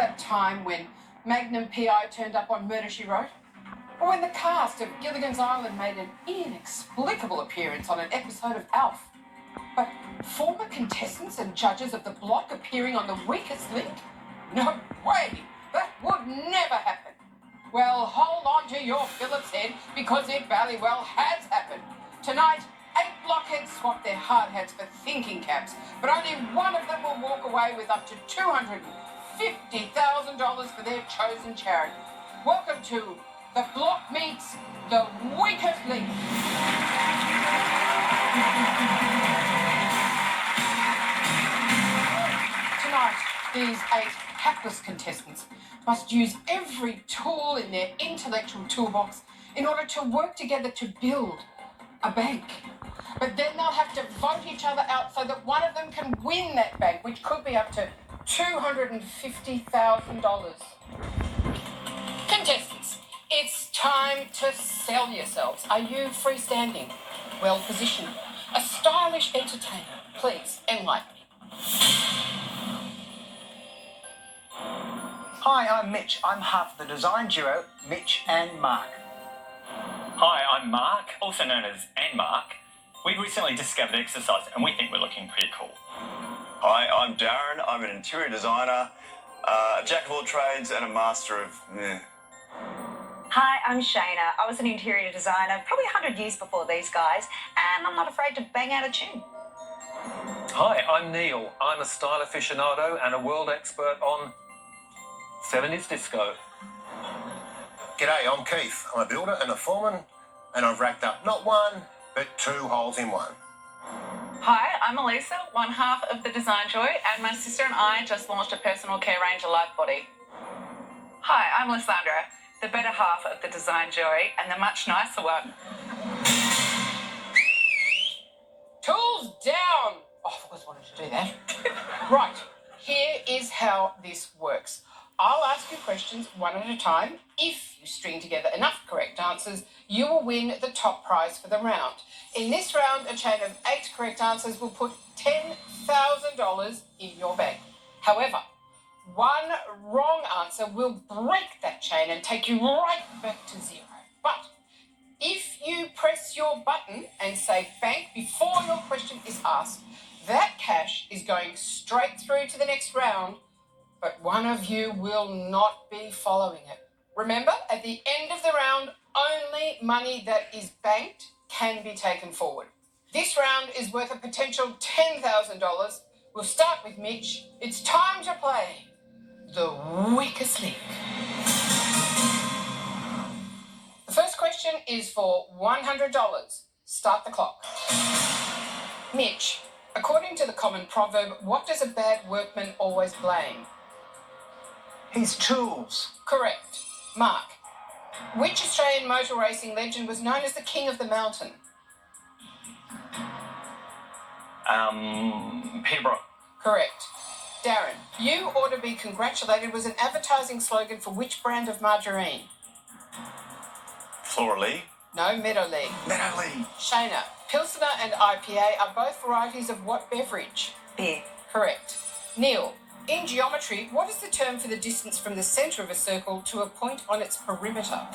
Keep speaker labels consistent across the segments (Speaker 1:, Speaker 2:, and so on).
Speaker 1: that time when Magnum PI turned up on Murder, She Wrote? Or when the cast of Gilligan's Island made an inexplicable appearance on an episode of Alf? But former contestants and judges of The Block appearing on The Weakest Link? No way! That would never happen. Well, hold on to your Phillips head, because it very well has happened. Tonight, 8 blockheads swap their hard hats for thinking caps, but only one of them will walk away with up to $250,000 for their chosen charity. Welcome to The Block Meets The Weakest Link. Tonight, these 8 hapless contestants must use every tool in their intellectual toolbox in order to work together to build a bank. But then they'll have to vote each other out so that one of them can win that bank, which could be up to $250,000. Contestants, it's time to sell yourselves. Are you freestanding? Well positioned? A stylish entertainer? Please, enlighten me.
Speaker 2: Hi, I'm Mitch. I'm half of the design duo, Mitch and Mark.
Speaker 3: Hi, I'm Mark, also known as Mark. We've recently discovered exercise and we think we're looking pretty cool.
Speaker 4: Hi, I'm Darren. I'm an interior designer, a jack of all trades and a master of...
Speaker 5: Hi, I'm Shayna. I was an interior designer probably 100 years before these guys, and I'm not afraid to bang out a tune.
Speaker 6: Hi, I'm Neil. I'm a style aficionado and a world expert on 70s disco.
Speaker 7: G'day, I'm Keith. I'm a builder and a foreman, and I've racked up not one, but 2 holes in one.
Speaker 8: Hi, I'm Elisa, one half of the Design Joy, and my sister and I just launched a personal care range of Lifebody. Hi, I'm Lysandra, the better half of the Design Joy, and the much nicer one.
Speaker 1: Tools down! Oh, I always wanted to do that. Right, here is how this works. I'll ask you questions one at a time. If you string together enough correct answers, you will win the top prize for the round. In this round, a chain of 8 correct answers will put $10,000 in your bank. However, one wrong answer will break that chain and take you right back to zero. But if you press your button and say bank before your question is asked, that cash is going straight through to the next round, but one of you will not be following it. Remember, at the end of the round, only money that is banked can be taken forward. This round is worth a potential $10,000. We'll start with Mitch. It's time to play The Weakest Link. The first question is for $100. Start the clock. Mitch, according to the common proverb, what does a bad workman always blame?
Speaker 2: His tools.
Speaker 1: Correct. Mark, which Australian motor racing legend was known as the King of the Mountain?
Speaker 3: Peterborough.
Speaker 1: Correct. Darren, you ought to be congratulated was an advertising slogan for which brand of margarine?
Speaker 4: Flora Lee.
Speaker 1: No, Meadow League.
Speaker 7: Meadow Lee.
Speaker 1: Shayna, Pilsner and IPA are both varieties of what beverage?
Speaker 5: Beer.
Speaker 1: Correct. Neil, in geometry, what is the term for the distance from the centre of a circle to a point on its perimeter?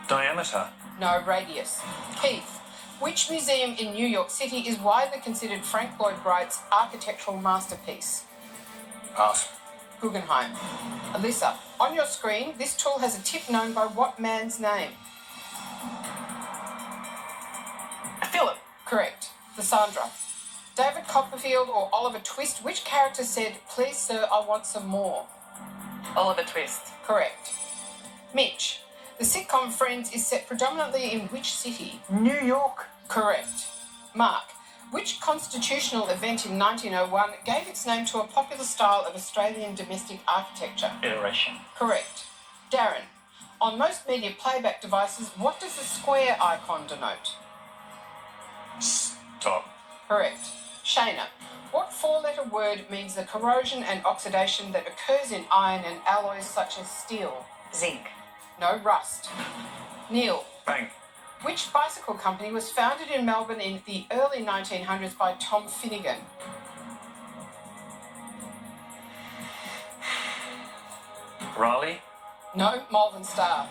Speaker 6: Diameter.
Speaker 1: No, radius. Keith, which museum in New York City is widely considered Frank Lloyd Wright's architectural masterpiece?
Speaker 7: Pass.
Speaker 1: Guggenheim. Alyssa, on your screen, this tool has a tip known by what man's name?
Speaker 8: Philip.
Speaker 1: Correct. Lysandra. David Copperfield or Oliver Twist, which character said, "Please, sir, I want some more"?
Speaker 8: Oliver Twist.
Speaker 1: Correct. Mitch, the sitcom Friends is set predominantly in which city?
Speaker 2: New York.
Speaker 1: Correct. Mark, which constitutional event in 1901 gave its name to a popular style of Australian domestic architecture?
Speaker 3: Iteration.
Speaker 1: Correct. Darren, on most media playback devices, what does the square icon denote?
Speaker 4: Stop.
Speaker 1: Correct. Shayna, what 4-letter word means the corrosion and oxidation that occurs in iron and alloys such as steel?
Speaker 5: Zinc.
Speaker 1: No, rust. Neil,
Speaker 6: Bang.
Speaker 1: which bicycle company was founded in Melbourne in the early 1900s by Tom Finnegan?
Speaker 6: Raleigh.
Speaker 1: No, Malvern Star.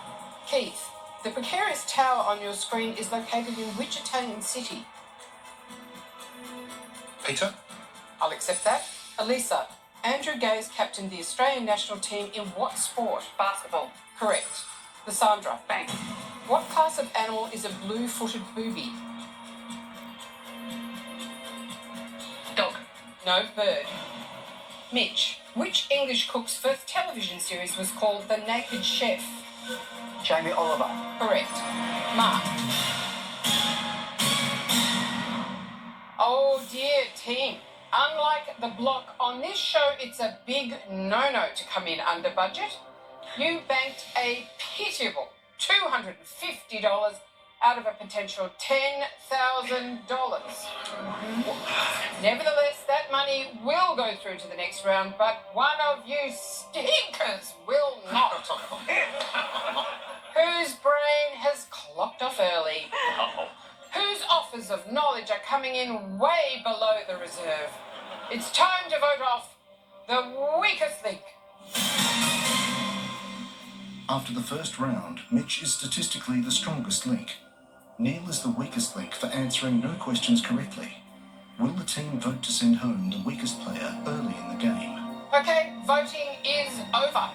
Speaker 1: Keith, the precarious tower on your screen is located in which Italian city?
Speaker 7: Peter?
Speaker 1: I'll accept that. Elisa, Andrew Gaze captained the Australian national team in what sport?
Speaker 8: Basketball.
Speaker 1: Correct. Lysandra,
Speaker 8: Thanks.
Speaker 1: what class of animal is a blue-footed booby?
Speaker 8: Dog.
Speaker 1: No, bird. Mitch, which English cook's first television series was called The Naked Chef?
Speaker 2: Jamie Oliver.
Speaker 1: Correct. Mark. Oh dear, team. Unlike the block on this show, it's a big no-no to come in under budget. You banked a pitiable $250 out of a potential $10,000. Nevertheless, that money will go through to the next round, but one of you stinkers will not. Whose brain has clocked off early? Whose offers of knowledge are coming in way below the reserve? It's time to vote off the weakest link.
Speaker 9: After the first round, Mitch is statistically the strongest link. Neil is the weakest link for answering no questions correctly. Will the team vote to send home the weakest player early in the game?
Speaker 1: Okay, voting is over.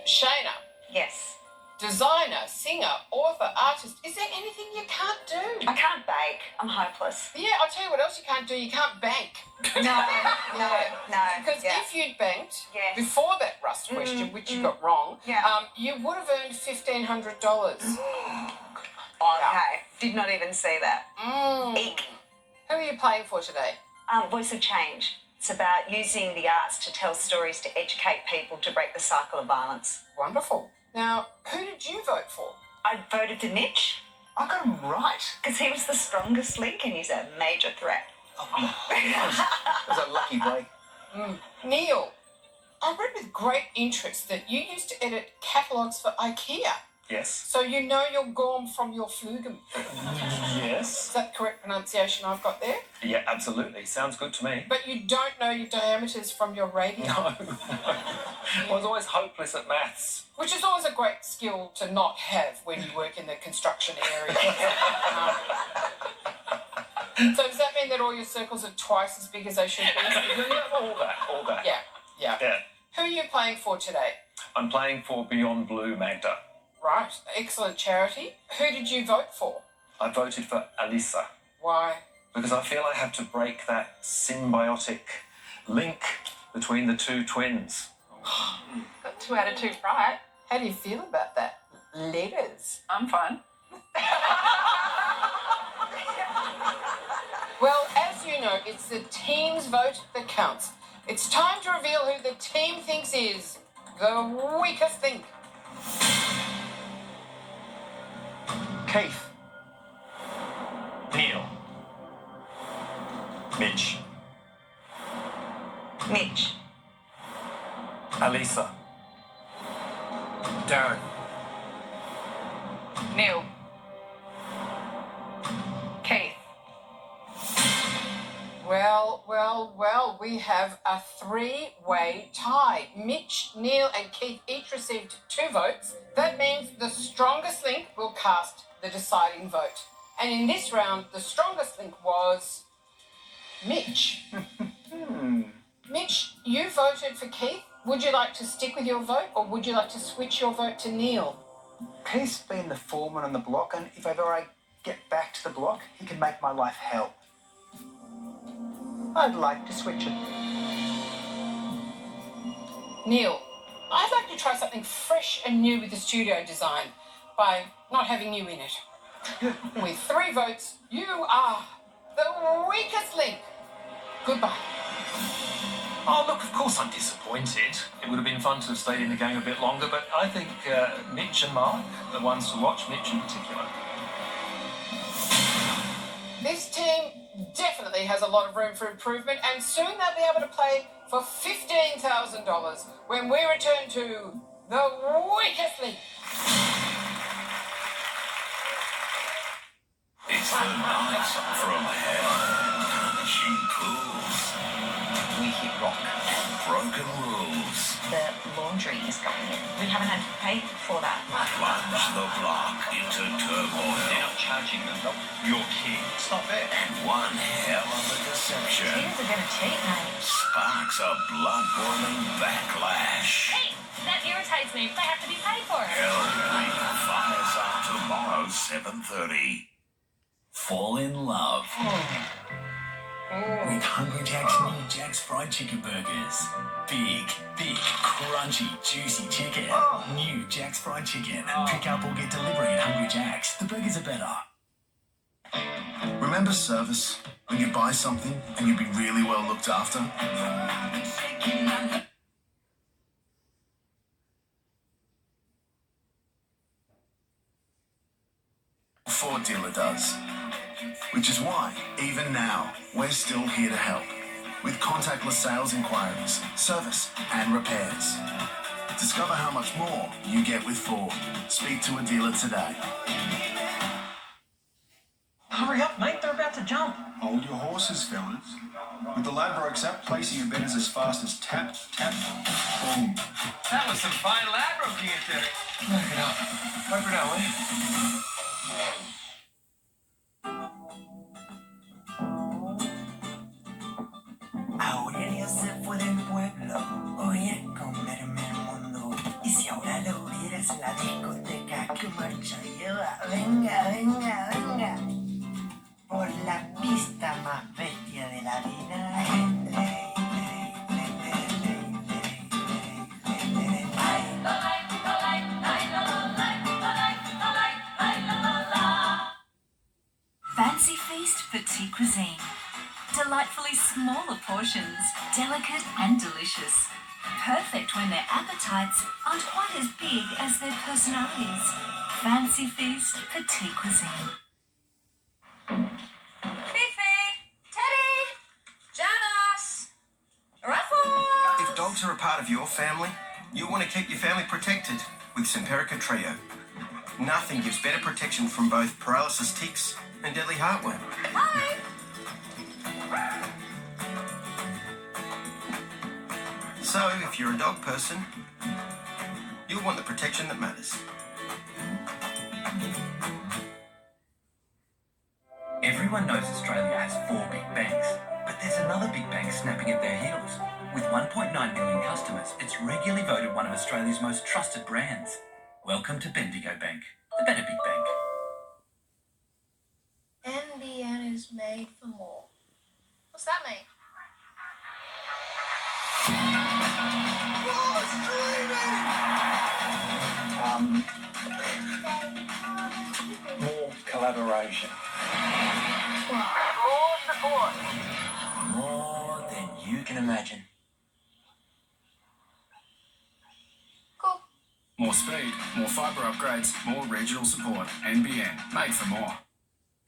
Speaker 1: Shayna,
Speaker 5: Yes.
Speaker 1: designer, singer, author, artist, is there anything you can't do?
Speaker 5: I can't bake. I'm hopeless.
Speaker 1: Yeah, I'll tell you what else you can't do. You can't bank.
Speaker 5: No, no.
Speaker 1: Because
Speaker 5: yeah.
Speaker 1: if you'd banked
Speaker 5: Yes.
Speaker 1: before that Rust question, which you got wrong,
Speaker 5: Yeah.
Speaker 1: you would have earned $1,500.
Speaker 5: Okay, did not even see that. Eek.
Speaker 1: Who are you playing for today?
Speaker 5: Voice of Change. It's about using the arts to tell stories to educate people to break the cycle of violence.
Speaker 1: Wonderful. Now, who did you vote for?
Speaker 5: I voted for Mitch
Speaker 2: I got him right.
Speaker 5: because he was the strongest link and he's a major threat.
Speaker 2: That was a lucky break.
Speaker 1: Neil, I read with great interest that you used to edit catalogues for IKEA.
Speaker 6: Yes.
Speaker 1: So you know your Gorm from your Flugem.
Speaker 6: Yes.
Speaker 1: Is that the correct pronunciation I've got there?
Speaker 6: Yeah, absolutely. Sounds good to me.
Speaker 1: But you don't know your diameters from your radius.
Speaker 6: No. I was always hopeless at maths.
Speaker 1: Which is always a great skill to not have when you work in the construction area. So does that mean that all your circles are twice as big as they should be?
Speaker 6: All that.
Speaker 1: Yeah.
Speaker 6: Yeah.
Speaker 1: Who are you playing for today?
Speaker 6: I'm playing for Beyond Blue, Magda.
Speaker 1: Right, excellent charity. Who did you vote for?
Speaker 6: I voted for Alisa
Speaker 1: Why?
Speaker 6: because I feel I have to break that symbiotic link between the two twins.
Speaker 8: Got 2 out of 2 right.
Speaker 1: How do you feel about that? Letters.
Speaker 8: I'm fine.
Speaker 1: Well, as you know, it's the team's vote that counts. It's time to reveal who the team thinks is the weakest link.
Speaker 2: Keith.
Speaker 3: Neil. Mitch.
Speaker 5: Mitch.
Speaker 6: Alisa.
Speaker 7: Darren.
Speaker 8: Neil. Keith.
Speaker 1: Well, we have a 3-way tie. Mitch, Neil and Keith each received 2 votes. That means the strongest link will cast the deciding vote. And in this round, the strongest link was Mitch. Mitch, you voted for Keith. Would you like to stick with your vote or would you like to switch your vote to Neil?
Speaker 2: Keith's been the foreman on the block, and if ever I get back to the block, he can make my life hell. I'd like to switch it.
Speaker 1: Neil, I'd like to try something fresh and new with the studio design by not having you in it. With 3 votes, you are the weakest link. Goodbye.
Speaker 6: Oh, look, of course I'm disappointed. It would have been fun to have stayed in the game a bit longer, but I think Mitch and Mark are the ones to watch, Mitch in particular.
Speaker 1: This team definitely has a lot of room for improvement, and soon they'll be able to play for $15,000 when we return to the weakest link.
Speaker 9: It's the night from hell. She pulls.
Speaker 2: We hit rock.
Speaker 9: Broken rules.
Speaker 5: we haven't had to pay for that.
Speaker 10: Plunge the block into turmoil.
Speaker 6: They're not charging them, not your kid. It's not fair.
Speaker 10: And one hell of a deception
Speaker 5: Kids are going to cheat, mate.
Speaker 10: sparks a blood-boiling backlash.
Speaker 11: Hey, that irritates me. They have to be paid for it.
Speaker 10: Hellgate fires up tomorrow, 7:30. Fall in love. With Hungry Jack's new Jack's Fried Chicken Burgers. Big, thick, crunchy, juicy chicken. New Jack's Fried Chicken. Pick up or get delivery at Hungry Jack's. The burgers are better.
Speaker 9: Remember service? When you buy something and you'd be really well looked after? Ford dealer does. Which is why, even now, we're still here to help. With contactless sales inquiries, service and repairs. Discover how much more you get with Ford. Speak to a dealer today.
Speaker 6: Hurry up, mate. They're about to jump.
Speaker 12: Hold your horses, fellas. With the Ladbrokes app, placing your betters as fast as tap, tap, boom.
Speaker 6: That was some fine Ladbroking activity. Knock it up. Hope it out, will you?
Speaker 13: Aurelio se fue del pueblo, hoy a comerme el mundo. Y si ahora lo vieras en la discoteca, que marcha lleva, venga, venga, venga. Por la pista más bestia de la vida.
Speaker 14: Fancy Feast Petite Cuisine. Delightfully smaller portions, delicate and delicious. Perfect when their appetites aren't quite as big as their personalities. Fancy Feast Petite Cuisine.
Speaker 5: Fifi! Teddy! Janice! Ruffles!
Speaker 15: If dogs are a part of your family, you'll want to keep your family protected with Simparica Trio. Nothing gives better protection from both paralysis tics and deadly heartworm.
Speaker 5: Hi!
Speaker 15: So, if you're a dog person, you'll want the protection that matters.
Speaker 16: Everyone knows Australia has 4 big banks, but there's another big bank snapping at their heels. With 1.9 million customers, it's regularly voted one of Australia's most trusted brands. Welcome to Bendigo Bank, the better big bank.
Speaker 11: NBN is made for more. What's that mean?
Speaker 2: More collaboration.
Speaker 11: More support.
Speaker 16: More than you can imagine.
Speaker 11: Cool.
Speaker 12: More speed, more fibre upgrades, more regional support. NBN, made for more.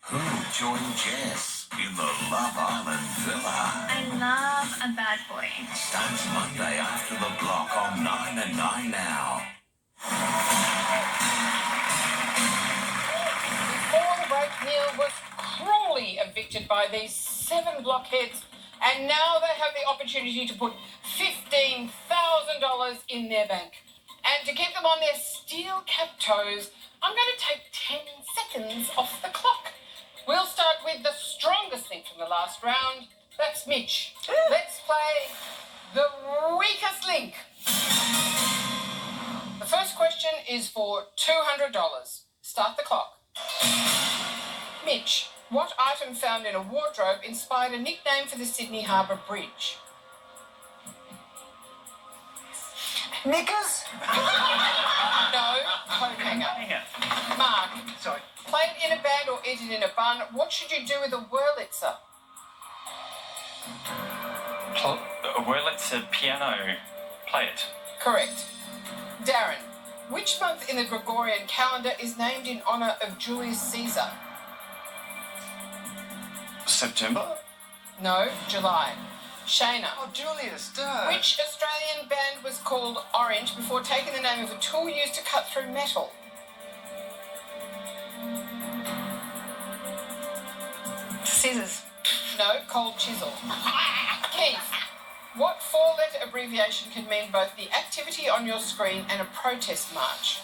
Speaker 10: Who'll join Jess in the Love Island Villa?
Speaker 14: I love a bad boy.
Speaker 10: Starts Monday after the block on 9 and 9 now.
Speaker 1: Before the break, Neil was cruelly evicted by these 7 blockheads, and now they have the opportunity to put $15,000 in their bank. And to keep them on their steel-capped toes, I'm going to take 10 seconds off the clock. We'll start with the strongest link from the last round. That's Mitch. Let's play the weakest link. The first question is for $200. Start the clock. Mitch, what item found in a wardrobe inspired a nickname for the Sydney Harbour Bridge?
Speaker 2: Knickers?
Speaker 1: No, coat hanger. Mark.
Speaker 2: Sorry.
Speaker 1: Play it in a band or eat it in a bun. What should you do with a Wurlitzer?
Speaker 3: A Wurlitzer piano. Play it.
Speaker 1: Correct. Darren, which month in the Gregorian calendar is named in honour of Julius Caesar?
Speaker 3: September?
Speaker 1: No, July. Shayna.
Speaker 2: Oh, Julius, duh.
Speaker 1: Which Australian band was called Orange before taking the name of a tool used to cut through metal?
Speaker 5: Scissors.
Speaker 1: No, cold chisel. Keith, What four-letter abbreviation can mean both the activity on your screen and a protest march?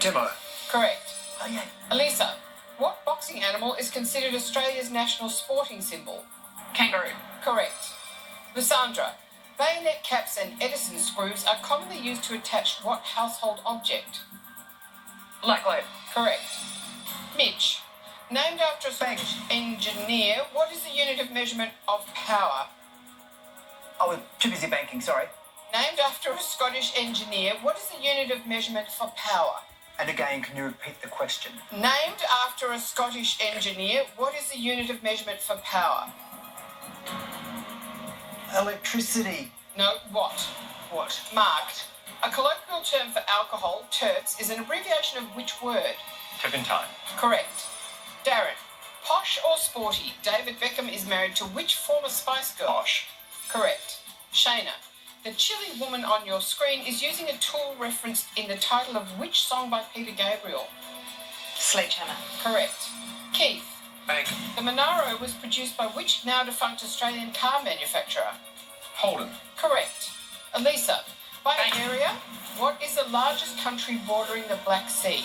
Speaker 7: Demo.
Speaker 1: Correct.
Speaker 2: Oh, yeah.
Speaker 1: Elisa, what boxing animal is considered Australia's national sporting symbol?
Speaker 8: Kangaroo.
Speaker 1: Correct. Lysandra, bayonet caps and Edison screws are commonly used to attach what household object?
Speaker 8: Light globe.
Speaker 1: Correct. Mitch, named after a Scottish engineer, what is the unit of measurement of power?
Speaker 2: Oh, we're too busy banking, sorry.
Speaker 1: Named after a Scottish engineer, what is the unit of measurement for power?
Speaker 2: And again, can you repeat the question?
Speaker 1: Named after a Scottish engineer, what is the unit of measurement for power?
Speaker 2: Electricity.
Speaker 1: No, what?
Speaker 2: What?
Speaker 1: Marked. A colloquial term for alcohol, terps, is an abbreviation of which word?
Speaker 3: Turpentine.
Speaker 1: Correct. Darren, posh or sporty, David Beckham is married to which former Spice Girl?
Speaker 3: Posh.
Speaker 1: Correct. Shayna, the chilly woman on your screen is using a tool referenced in the title of which song by Peter Gabriel?
Speaker 8: Sledgehammer.
Speaker 1: Correct. Keith,
Speaker 7: Bank.
Speaker 1: the Monaro was produced by which now defunct Australian car manufacturer?
Speaker 7: Holden.
Speaker 1: Correct. Elisa, by area, what is the largest country bordering the Black Sea?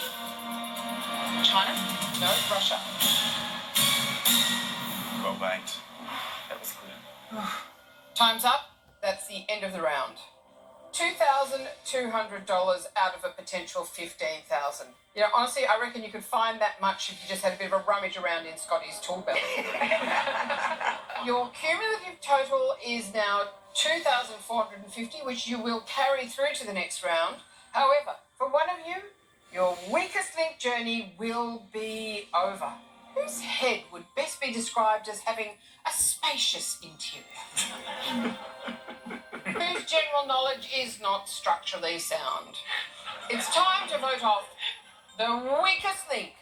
Speaker 8: China.
Speaker 1: No, Russia.
Speaker 3: Well banked. That was clear.
Speaker 1: Time's up. That's the end of the round. $2,200 out of a potential $15,000. You know, honestly, I reckon you could find that much if you just had a bit of a rummage around in Scotty's tool belt. Your cumulative total is now $2,450, which you will carry through to the next round. However, for one of you, your weakest link journey will be over. Whose head would best be described as having a spacious interior? Whose general knowledge is not structurally sound? It's time to vote off the weakest link.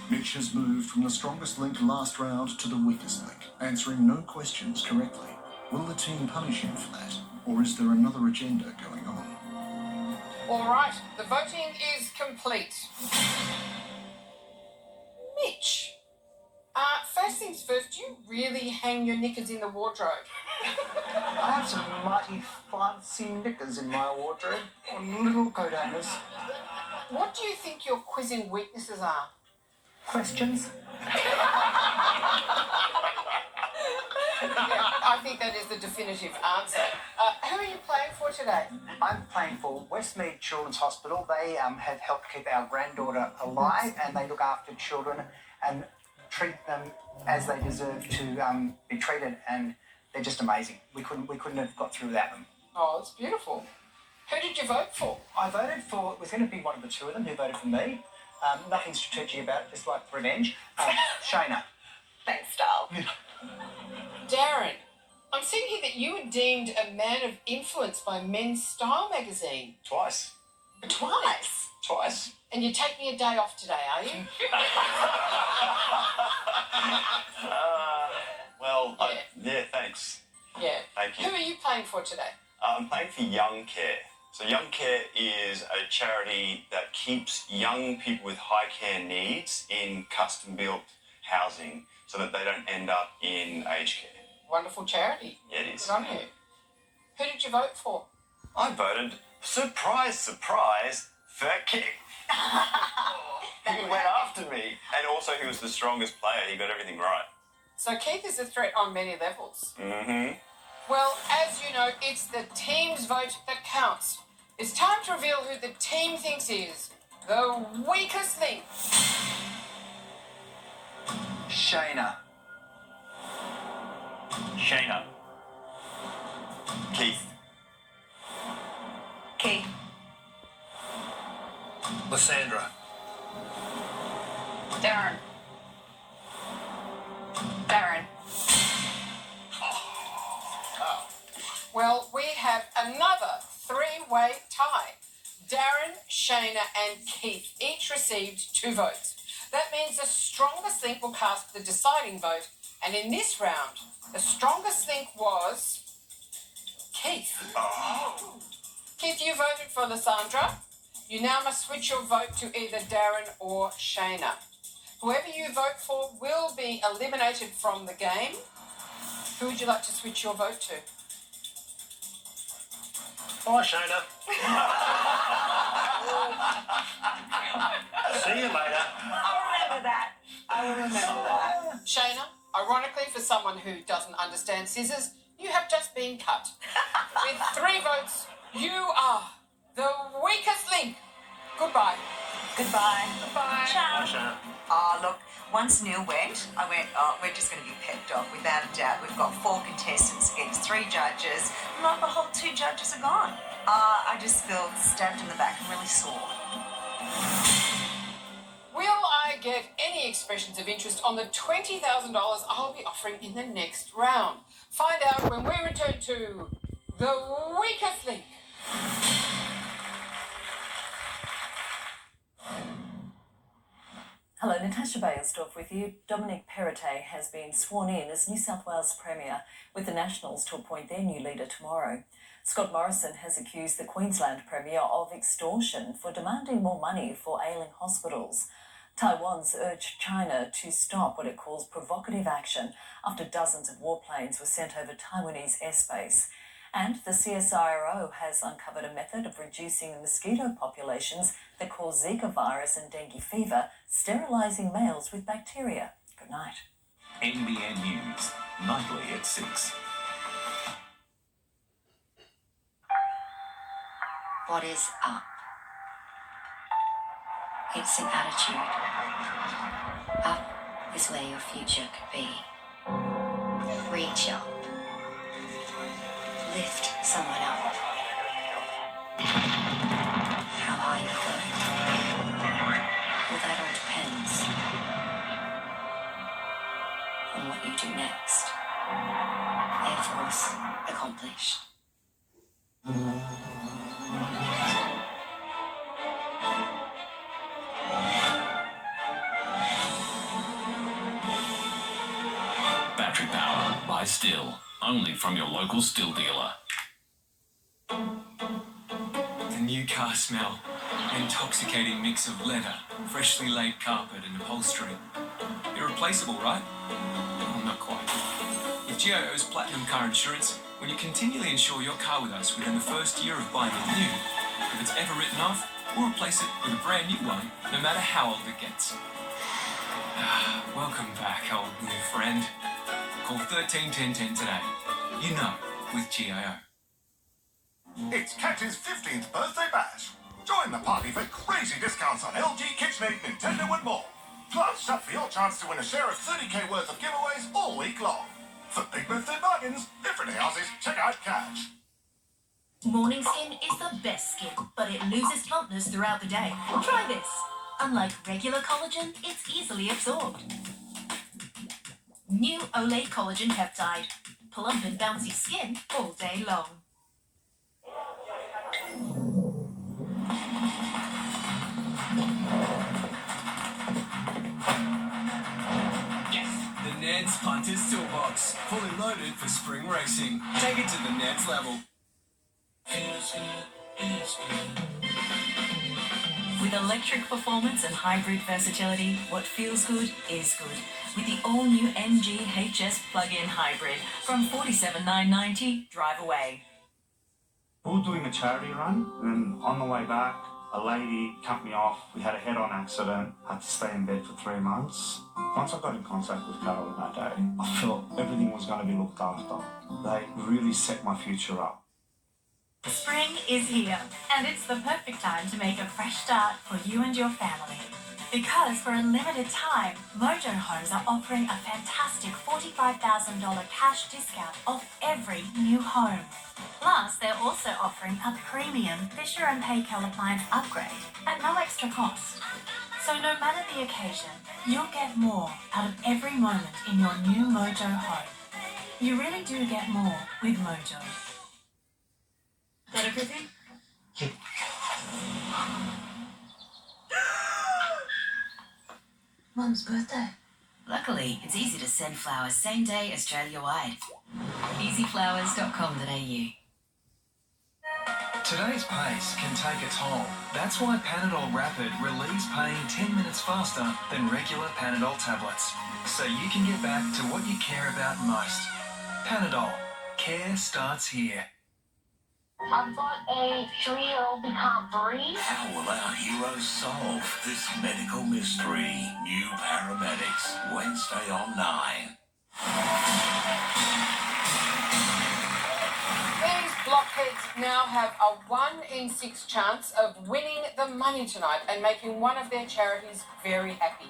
Speaker 9: Mitch has moved from the strongest link last round to the weakest link, answering no questions correctly. Will the team punish him for that, or is there another agenda going on?
Speaker 1: All right, the voting is complete. Mitch, first things first, do you really hang your knickers in the wardrobe?
Speaker 2: I have some mighty fancy knickers in my wardrobe on little coat hangers.
Speaker 1: What do you think your quizzing weaknesses are?
Speaker 2: Questions?
Speaker 1: Yeah, I think that is the definitive answer. Who are you playing for today?
Speaker 2: I'm playing for Westmead Children's Hospital. They have helped keep our granddaughter alive, and they look after children and treat them as they deserve to be treated, and they're just amazing. We couldn't have got through without them.
Speaker 1: Oh, it's beautiful. Who did you vote for?
Speaker 2: I voted for, it was going to be one of the two of them who voted for me. Nothing strategic about it, just like revenge. Shayna.
Speaker 8: Thanks, Darl.
Speaker 1: Darren, I'm seeing here that you were deemed a man of influence by Men's Style magazine.
Speaker 4: Twice.
Speaker 1: Twice?
Speaker 4: Twice.
Speaker 1: And you're taking a day off today, are you?
Speaker 4: Yeah, thanks.
Speaker 1: Yeah.
Speaker 4: Thank you.
Speaker 1: Who are you playing for today?
Speaker 4: I'm playing for Young Care. So Young Care is a charity that keeps young people with high care needs in custom-built housing so that they don't end up in aged care.
Speaker 1: Wonderful charity.
Speaker 4: Yeah, it is.
Speaker 1: Good on you. Who did you vote for?
Speaker 4: I voted, surprise, surprise, for Keith. He went after me. And also he was the strongest player. He got everything right.
Speaker 1: So Keith is a threat on many levels.
Speaker 4: Mm-hmm.
Speaker 1: Well, as you know, it's the team's vote that counts. It's time to reveal who the team thinks is the weakest link.
Speaker 2: Shayna.
Speaker 3: Shayna.
Speaker 4: Keith.
Speaker 8: Keith.
Speaker 7: Lysandra.
Speaker 8: Darren. Darren.
Speaker 1: Well, we have another three-way tie. Darren, Shayna and Keith each received 2 votes. That means the strongest link will cast the deciding vote. And in this round, the strongest link was Keith.
Speaker 4: Oh.
Speaker 1: Keith, you voted for Lysandra. You now must switch your vote to either Darren or Shayna. Whoever you vote for will be eliminated from the game. Who would you like to switch your vote to?
Speaker 7: Bye, Shona. See you later.
Speaker 5: I'll remember that. I will remember that.
Speaker 1: Shayna, ironically, for someone who doesn't understand scissors, you have just been cut. With 3 votes, you are the weakest link. Goodbye.
Speaker 5: Goodbye.
Speaker 1: Goodbye.
Speaker 5: Ciao.
Speaker 7: Bye, Shona.
Speaker 5: Oh, look, once Neil went, I went, oh, we're just going to be pecked off, without a doubt. We've got 4 contestants against 3 judges. Not the whole 2 judges are gone. I just feel stabbed in the back and really sore.
Speaker 1: Will I get any expressions of interest on the $20,000 I'll be offering in the next round? Find out when we return to the weakest link.
Speaker 17: Hello, Natasha Bailsdorf with you. Dominic Perrottet has been sworn in as New South Wales Premier, with the Nationals to appoint their new leader tomorrow. Scott Morrison has accused the Queensland Premier of extortion for demanding more money for ailing hospitals. Taiwan's urged China to stop what it calls provocative action after dozens of warplanes were sent over Taiwanese airspace. And the CSIRO has uncovered a method of reducing the mosquito populations that cause Zika virus and dengue fever, sterilising males with bacteria. Good night.
Speaker 10: NBN News, nightly at 6.
Speaker 18: What is up? It's an attitude. Up is where your future could be. Reach up. Lift someone up. How high you go. Well, that all depends on what you do next. Air Force accomplished.
Speaker 10: Battery power by Still, only from your local Still dealer.
Speaker 19: The new car smell. An intoxicating mix of leather, freshly laid carpet and upholstery. Irreplaceable, right? Oh, not quite. With GIO's Platinum Car Insurance, when you continually insure your car with us within the first year of buying it new, if it's ever written off, we'll replace it with a brand new one, no matter how old it gets. Welcome back, old new friend. Call 131010 today. You know, with GIO.
Speaker 20: It's Catch's 15th birthday bash. Join the party for crazy discounts on LG, KitchenAid, Nintendo and more. Plus, up for your chance to win a share of 30k worth of giveaways all week long. For big birthday bargains, different houses, check out Catch.
Speaker 21: Morning skin is the best skin, but it loses plumpness throughout the day. Try this. Unlike regular collagen, it's easily absorbed. New Olay Collagen Peptide. Plump and bouncy skin all day long.
Speaker 19: The Ned's Punter's Toolbox, fully loaded for spring racing. Take it to the Ned's level.
Speaker 14: With electric performance and hybrid versatility, what feels good is good. With the all-new MG HS plug-in hybrid from $47,990, drive away.
Speaker 22: We were doing a charity run, and on the way back, a lady cut me off. We had a head-on accident. I had to stay in bed for 3 months. Once I got in contact with Carolyn that day, I felt everything was going to be looked after. They really set my future up.
Speaker 21: Spring is here, and it's the perfect time to make a fresh start for you and your family. Because for a limited time, Mojo Homes are offering a fantastic $45,000 cash discount off every new home. Plus, they're also offering a premium Fisher & Paykel appliance upgrade at no extra cost. So no matter the occasion, you'll get more out of every moment in your new Mojo home. You really do get more with Mojo. That everything?
Speaker 18: Mum's birthday.
Speaker 23: Luckily, it's easy to send flowers same day Australia-wide. easyflowers.com.au.
Speaker 10: Today's pace can take a toll. That's why Panadol Rapid relieves pain 10 minutes faster than regular Panadol tablets. So you can get back to what you care about most. Panadol. Care starts here.
Speaker 11: I've got a 3-year-old who can't breathe.
Speaker 6: How will our heroes solve this medical mystery? New Paramedics, Wednesday on 9.
Speaker 1: These blockheads now have a 1 in 6 chance of winning the money tonight and making one of their charities very happy.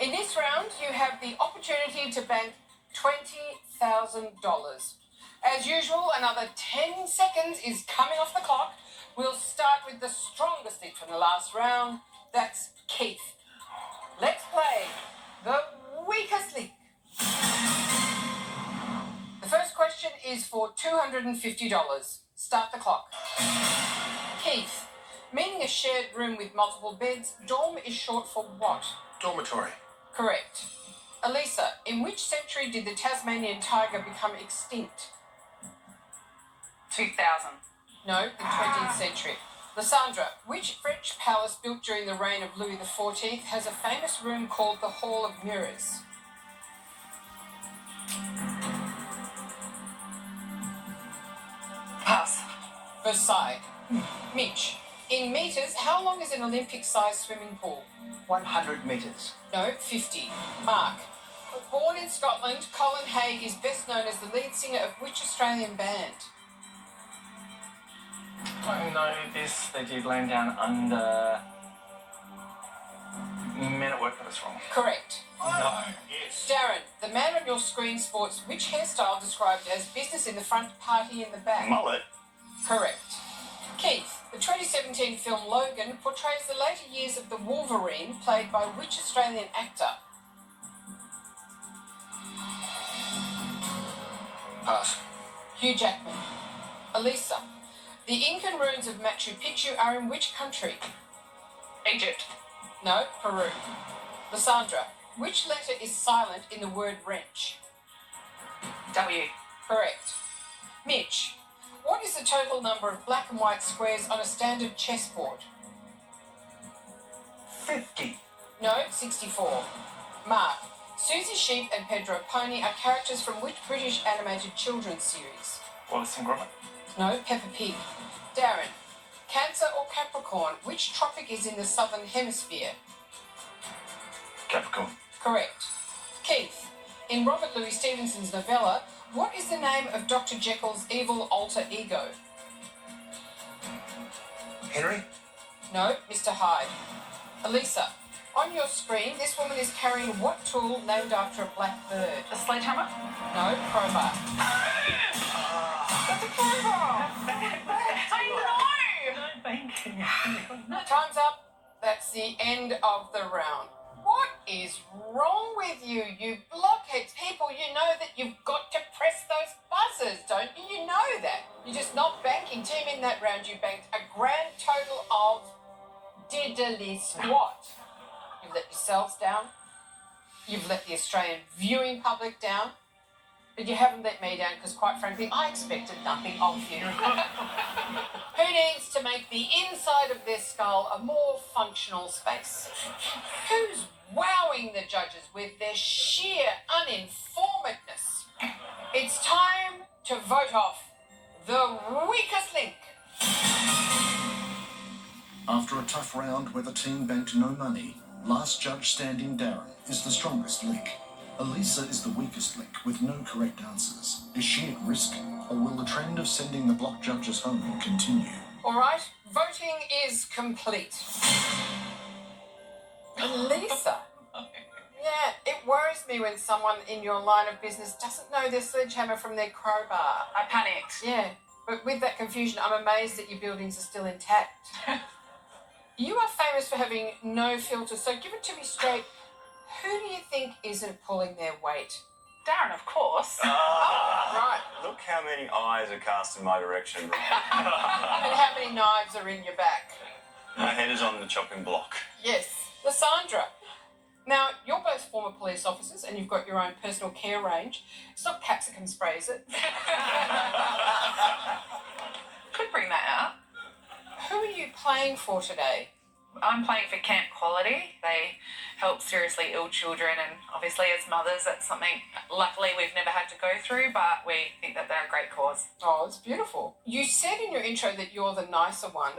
Speaker 1: In this round, you have the opportunity to bank $20,000. As usual, another 10 seconds is coming off the clock. We'll start with the strongest lead from the last round. That's Keith. Let's play the weakest link. The first question is for $250. Start the clock. Keith, meaning a shared room with multiple beds, dorm is short for what?
Speaker 7: Dormitory.
Speaker 1: Correct. Elisa, in which century did the Tasmanian tiger become extinct?
Speaker 8: 2000.
Speaker 1: No, the 20th century. Lysandra, which French palace built during the reign of Louis XIV has a famous room called the Hall of Mirrors?
Speaker 8: Pass.
Speaker 1: Versailles. Mitch, in metres, how long is an Olympic-sized swimming pool?
Speaker 2: 100 metres.
Speaker 1: No, 50. Mark, born in Scotland, Colin Haig is best known as the lead singer of which Australian band?
Speaker 13: I know this. They did Land Down Under. Men at Work got us wrong.
Speaker 1: Correct.
Speaker 13: No.
Speaker 1: Yes. Darren, the man on your screen sports which hairstyle described as business in the front, party in the back?
Speaker 4: Mullet.
Speaker 1: Correct. Keith, the 2017 film Logan portrays the later years of the Wolverine played by which Australian actor?
Speaker 7: Pass.
Speaker 1: Hugh Jackman. Elisa, the Incan ruins of Machu Picchu are in which country?
Speaker 8: Egypt.
Speaker 1: No, Peru. Lysandra, which letter is silent in the word wrench?
Speaker 8: W.
Speaker 1: Correct. Mitch, what is the total number of black and white squares on a standard chessboard?
Speaker 2: 50.
Speaker 1: No, 64. Mark, Susie Sheep and Pedro Pony are characters from which British animated children's series?
Speaker 13: Wallace and Gromit.
Speaker 1: No, Peppa Pig. Darren, Cancer or Capricorn, which tropic is in the southern hemisphere?
Speaker 7: Capricorn.
Speaker 1: Correct. Keith, in Robert Louis Stevenson's novella, what is the name of Dr. Jekyll's evil alter ego?
Speaker 7: Henry.
Speaker 1: No, Mr. Hyde. Elisa, on your screen, this woman is carrying what tool named after a black bird?
Speaker 8: A sledgehammer?
Speaker 1: No, crowbar.
Speaker 8: That's a crowbar! I know!
Speaker 1: Time's up. That's the end of the round. What is wrong with you, you blockheads? People, you know that you've got to press those buzzers, don't you? You know that. You're just not banking. Team, in that round, you banked a grand total of diddly squat. You've let yourselves down. You've let the Australian viewing public down. But you haven't let me down because, quite frankly, I expected nothing of you. Who needs to make the inside of their skull a more functional space? Who's wowing the judges with their sheer uninformedness? It's time to vote off the weakest link.
Speaker 9: After a tough round where the team banked no money, last judge standing Darren is the strongest link. Elisa is the weakest link with no correct answers. Is she at risk, or will the trend of sending the block judges home continue?
Speaker 1: All right, voting is complete. Elisa. Yeah, it worries me when someone in your line of business doesn't know their sledgehammer from their crowbar.
Speaker 8: I panicked.
Speaker 1: Yeah, but with that confusion, I'm amazed that your buildings are still intact. You are famous for having no filter, so give it to me straight. Who do you think isn't pulling their weight?
Speaker 8: Darren, of course.
Speaker 1: Right.
Speaker 4: Look how many eyes are cast in my direction.
Speaker 1: And how many knives are in your back?
Speaker 4: My head is on the chopping block.
Speaker 1: Yes. Lysandra. Now, you're both former police officers and you've got your own personal care range. It's not capsicum spray, is it?
Speaker 8: Could bring that out.
Speaker 1: who are you playing for today?
Speaker 8: I'm playing for Camp Quality. They help seriously ill children, and obviously as mothers, that's something luckily we've never had to go through, but we think that they're a great cause.
Speaker 1: Oh, it's beautiful. You said in your intro that you're the nicer one,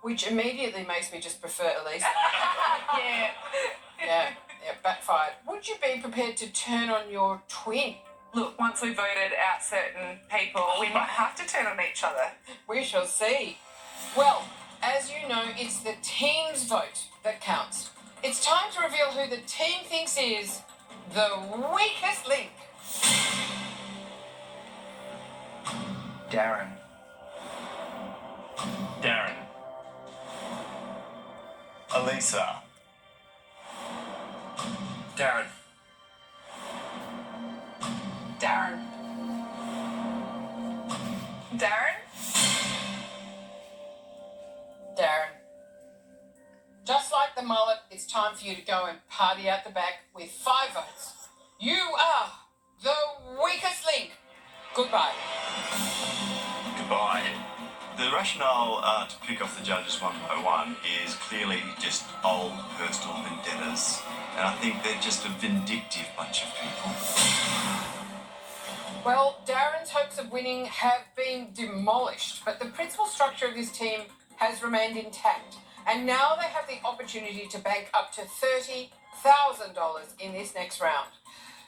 Speaker 1: which immediately makes me just prefer Elise. Yeah, backfired. Would you be prepared to turn on your twin?
Speaker 8: Look, once we voted out certain people, we might have to turn on each other.
Speaker 1: We shall see. Well, as you know, it's the team's vote that counts. It's time to reveal who the team thinks is the weakest link.
Speaker 2: Darren.
Speaker 3: Darren.
Speaker 4: Elisa.
Speaker 7: Darren.
Speaker 8: Darren. Darren?
Speaker 1: Darren. Just like the mullet, it's time for you to go and party out the back with 5 votes. You are the weakest link. Goodbye.
Speaker 4: Goodbye. The rationale to pick off the judges one by one is clearly just old personal vendettas. And I think they're just a vindictive bunch of people.
Speaker 1: Well, Darren's hopes of winning have been demolished, but the principal structure of this team has remained intact. And now they have the opportunity to bank up to $30,000 in this next round.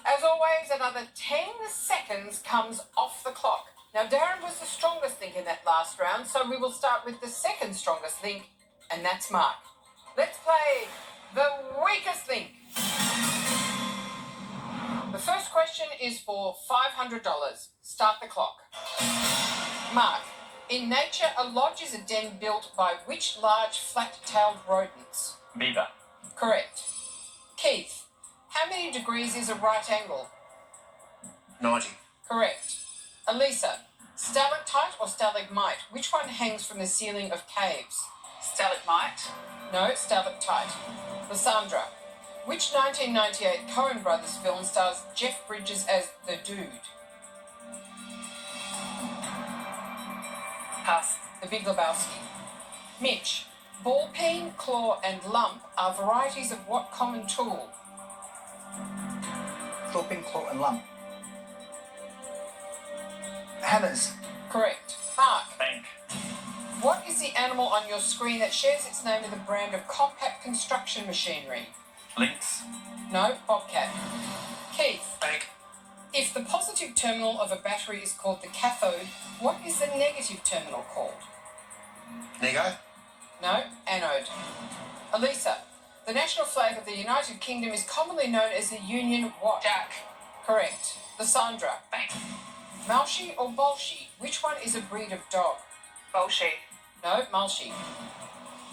Speaker 1: As always, another 10 seconds comes off the clock. Now, Darren was the strongest link in that last round, so we will start with the second strongest link, and that's Mark. Let's play the weakest link. The first question is for $500. Start the clock. Mark, in nature, a lodge is a den built by which large flat-tailed rodents?
Speaker 3: Beaver.
Speaker 1: Correct. Keith, how many degrees is a right angle?
Speaker 7: 90.
Speaker 1: Correct. Elisa, stalactite or stalagmite? Which one hangs from the ceiling of caves?
Speaker 8: Stalagmite.
Speaker 1: No, stalactite. Lysandra, which 1998 Coen Brothers film stars Jeff Bridges as the Dude?
Speaker 8: Pass.
Speaker 1: The Big Lebowski. Mitch, ball peen, claw and lump are varieties of what common tool?
Speaker 2: Claw, pin, claw and lump. Hammers.
Speaker 1: Correct. Mark,
Speaker 3: Bank.
Speaker 1: what is the animal on your screen that shares its name with a brand of compact construction machinery?
Speaker 3: Lynx.
Speaker 1: No, bobcat. Keith,
Speaker 7: Bank.
Speaker 1: if the positive terminal of a battery is called the cathode, what is the negative terminal called?
Speaker 7: Nego.
Speaker 1: No, anode. Elisa, the national flag of the United Kingdom is commonly known as the Union what?
Speaker 8: Jack.
Speaker 1: Correct. Lysandra,
Speaker 8: Bank.
Speaker 1: Malshi or Bolshi? Which one is a breed of dog?
Speaker 8: Bolshi.
Speaker 1: No, Malshi.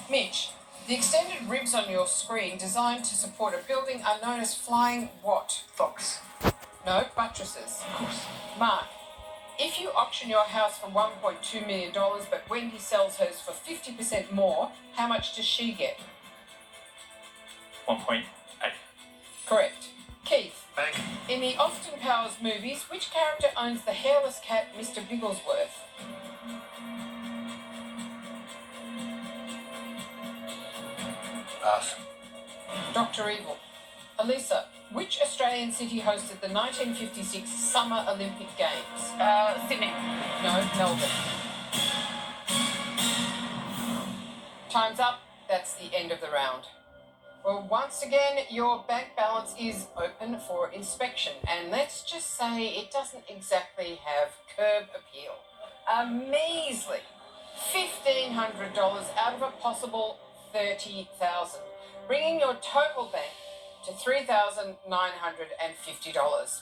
Speaker 1: Mitch, the extended ribs on your screen designed to support a building are known as flying what?
Speaker 2: Fox.
Speaker 1: No, buttresses.
Speaker 2: Of course.
Speaker 1: Mark, if you auction your house for $1.2 million, but Wendy sells hers for 50% more, how much does she get?
Speaker 3: 1.8.
Speaker 1: Correct. Keith,
Speaker 7: Bank.
Speaker 1: in the Austin Powers movies, which character owns the hairless cat, Mr. Bigglesworth?
Speaker 7: Pass.
Speaker 1: Dr. Evil. Elisa, which Australian city hosted the 1956 Summer Olympic Games?
Speaker 8: Sydney.
Speaker 1: No, Melbourne. Time's up. That's the end of the round. Well, once again, your bank balance is open for inspection, and let's just say it doesn't exactly have curb appeal. A measly $1,500 out of a possible $30,000, bringing your total bank to $3,950.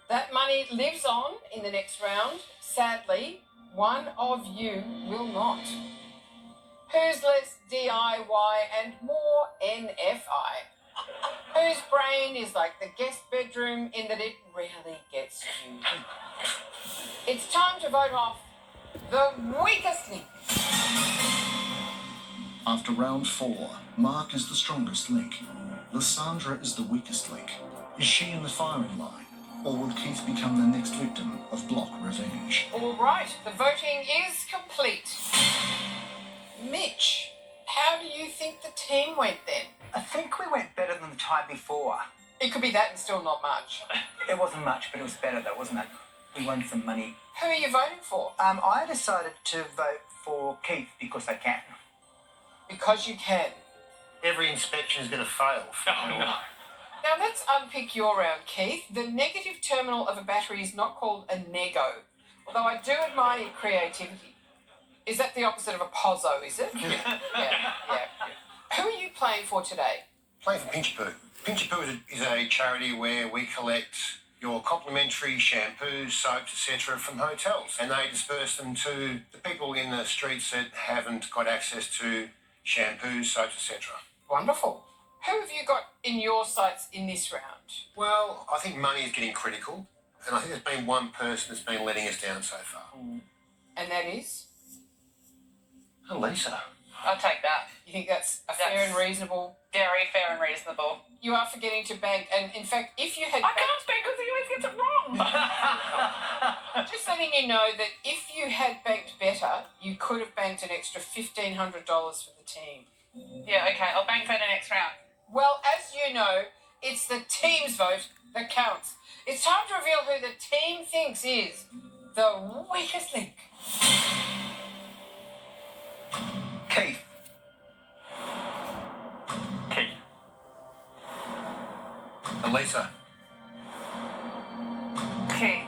Speaker 1: That money lives on in the next round. Sadly, one of you will not. Who's less DIY and more NFI? Whose brain is like the guest bedroom in that it rarely gets used? It's time to vote off the weakest link.
Speaker 9: After round 4, Mark is the strongest link. Lysandra is the weakest link. Is she in the firing line? Or will Keith become the next victim of block revenge?
Speaker 1: All right, the voting is complete. Mitch, how do you think the team went then?
Speaker 2: I think we went better than the time before.
Speaker 1: It could be that and still not much.
Speaker 2: It wasn't much, but it was better though, wasn't it? We won some money.
Speaker 1: Who are you voting for?
Speaker 2: I decided to vote for Keith because I can.
Speaker 1: Because you can.
Speaker 7: Every inspection is going to fail.
Speaker 3: Oh, no.
Speaker 1: Now let's unpick your round, Keith. The negative terminal of a battery is not called a nego, although I do admire your creativity. Is that the opposite of a pozzo, is it? Yeah. Who are you playing for today?
Speaker 7: Playing for Pinchy Poo. Pinchy Poo is a charity where we collect your complimentary shampoos, soaps, etc. from hotels, and they disperse them to the people in the streets that haven't got access to shampoos, soaps, etc.
Speaker 1: Wonderful. Who have you got in your sights in this round?
Speaker 7: Well, I think money is getting critical, and I think there's been one person that's been letting us down so far.
Speaker 1: And that is?
Speaker 7: Elisa.
Speaker 8: I'll take that.
Speaker 1: You think that's fair and reasonable?
Speaker 8: Very fair and reasonable.
Speaker 1: You are forgetting to bank, and in fact, if you had...
Speaker 8: I can't bank because he always gets it wrong.
Speaker 1: Just letting you know that if you had banked better, you could have banked an extra $1,500 for the team.
Speaker 8: Yeah, okay, I'll bank for the next round.
Speaker 1: Well, as you know, it's the team's vote that counts. It's time to reveal who the team thinks is the weakest link.
Speaker 2: Keith.
Speaker 3: Keith.
Speaker 7: Elisa.
Speaker 8: Keith.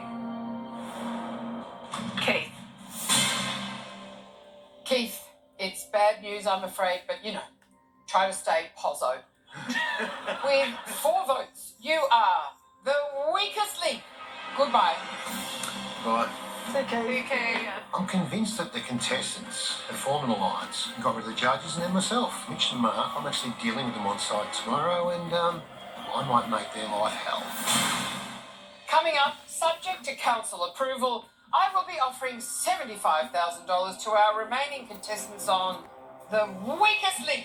Speaker 1: Keith, it's bad news, I'm afraid, but try to stay pozzo. With 4 votes, you are the weakest link. Goodbye.
Speaker 7: Right.
Speaker 1: Okay.
Speaker 7: I'm convinced that the contestants have formed an alliance and got rid of the judges and then myself. Mitch and Mark, I'm actually dealing with them on site tomorrow, and I might make their life hell.
Speaker 1: Coming up, subject to council approval, I will be offering $75,000 to our remaining contestants on the weakest link.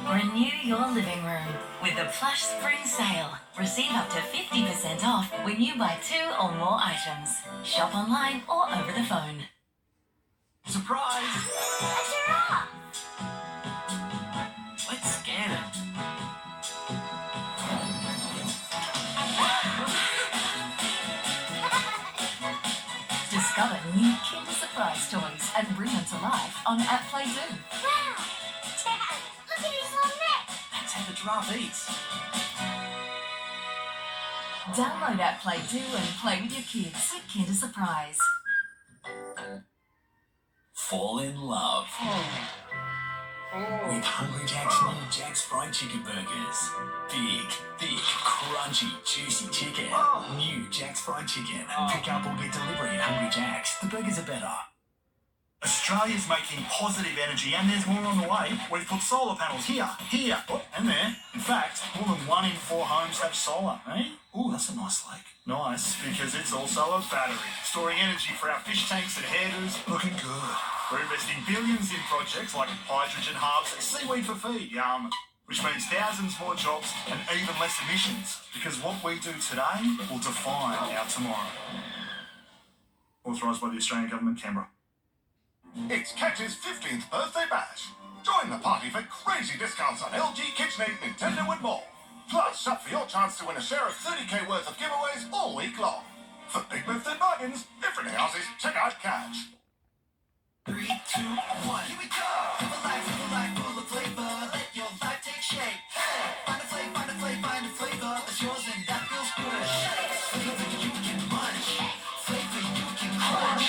Speaker 14: Renew your living room with the Plush Spring Sale. Receive up to 50% off when you buy 2 or more items. Shop online or over the phone.
Speaker 10: Surprise!
Speaker 14: A giraffe!
Speaker 10: Let's scan it.
Speaker 14: Discover new Kinder Surprise toys and bring them to life on App Play Zoo.
Speaker 11: Wow! Dad, look at his little neck!
Speaker 10: That's how the giraffe eats.
Speaker 14: Download App Play Zoo and play with your kids with Kinder Surprise.
Speaker 6: Fall in love with Hungry Jack's new Jack's Fried Chicken Burgers. Big, thick, crunchy, juicy chicken. New Jack's Fried Chicken. Pick up or get delivery at Hungry Jack's. The burgers are better.
Speaker 20: Australia's making positive energy and there's more on the way. We've put solar panels here, and there. In fact, more than 1 in 4 homes have solar, eh? Ooh, that's a nice lake. Nice, because it's also a battery, storing energy for our fish tanks and hairdos. Looking good. We're investing billions in projects like hydrogen hubs, seaweed for feed, which means thousands more jobs and even less emissions, because what we do today will define our tomorrow. Authorised by the Australian Government, Canberra. It's Catch's 15th birthday bash. Join the party for crazy discounts on LG, KitchenAid, Nintendo and more. Plus, up for your chance to win a share of 30k worth of giveaways all week long. For big birthday bargains, different houses, check out Catch.
Speaker 6: 3, 2, 1, here we go! Live a life full of flavor. Let your life take shape. Hey, find a flavor that's yours and that feels good. Flavor you can munch, flavor you can crunch,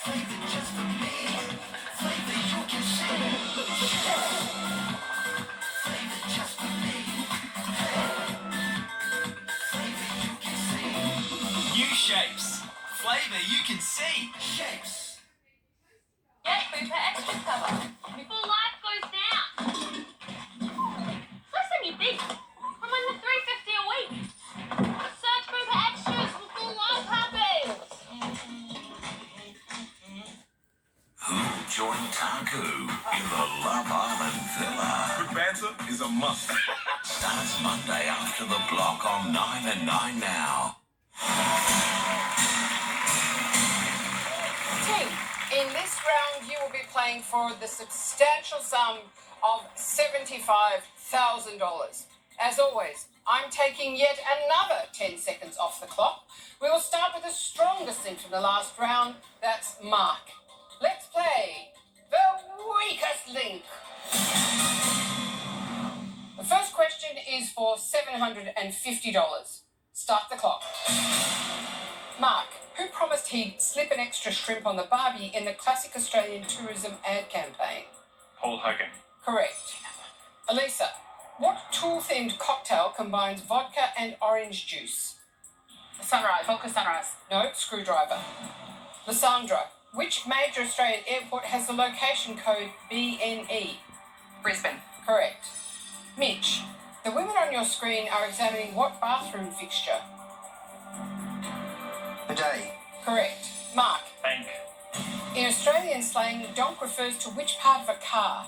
Speaker 6: flavor just for me, flavor you can see. Flavor just for me. Flavor you can see.
Speaker 19: New shapes. Flavor you can see.
Speaker 6: Shapes.
Speaker 11: Get Booper Extra Cover before life goes down.
Speaker 6: starts Monday after the block on 9 and 9 now.
Speaker 1: Team, in this round you will be playing for the substantial sum of $75,000. As always, I'm taking yet another 10 seconds off the clock. We will start with the strongest link from the last round. That's Mark. Let's play the weakest link. The first question is for $750. Start the clock. Mark, who promised he'd slip an extra shrimp on the barbie in the classic Australian tourism ad campaign?
Speaker 3: Paul Hogan.
Speaker 1: Correct. Elisa, what tool-themed cocktail combines vodka and orange juice?
Speaker 8: Sunrise, vodka sunrise.
Speaker 1: No, screwdriver. Lysandra, which major Australian airport has the location code BNE?
Speaker 8: Brisbane.
Speaker 1: Correct. Mitch, the women on your screen are examining what bathroom fixture?
Speaker 2: Bidet.
Speaker 1: Correct. Mark,
Speaker 3: Bank.
Speaker 1: in Australian slang, donk refers to which part of a car?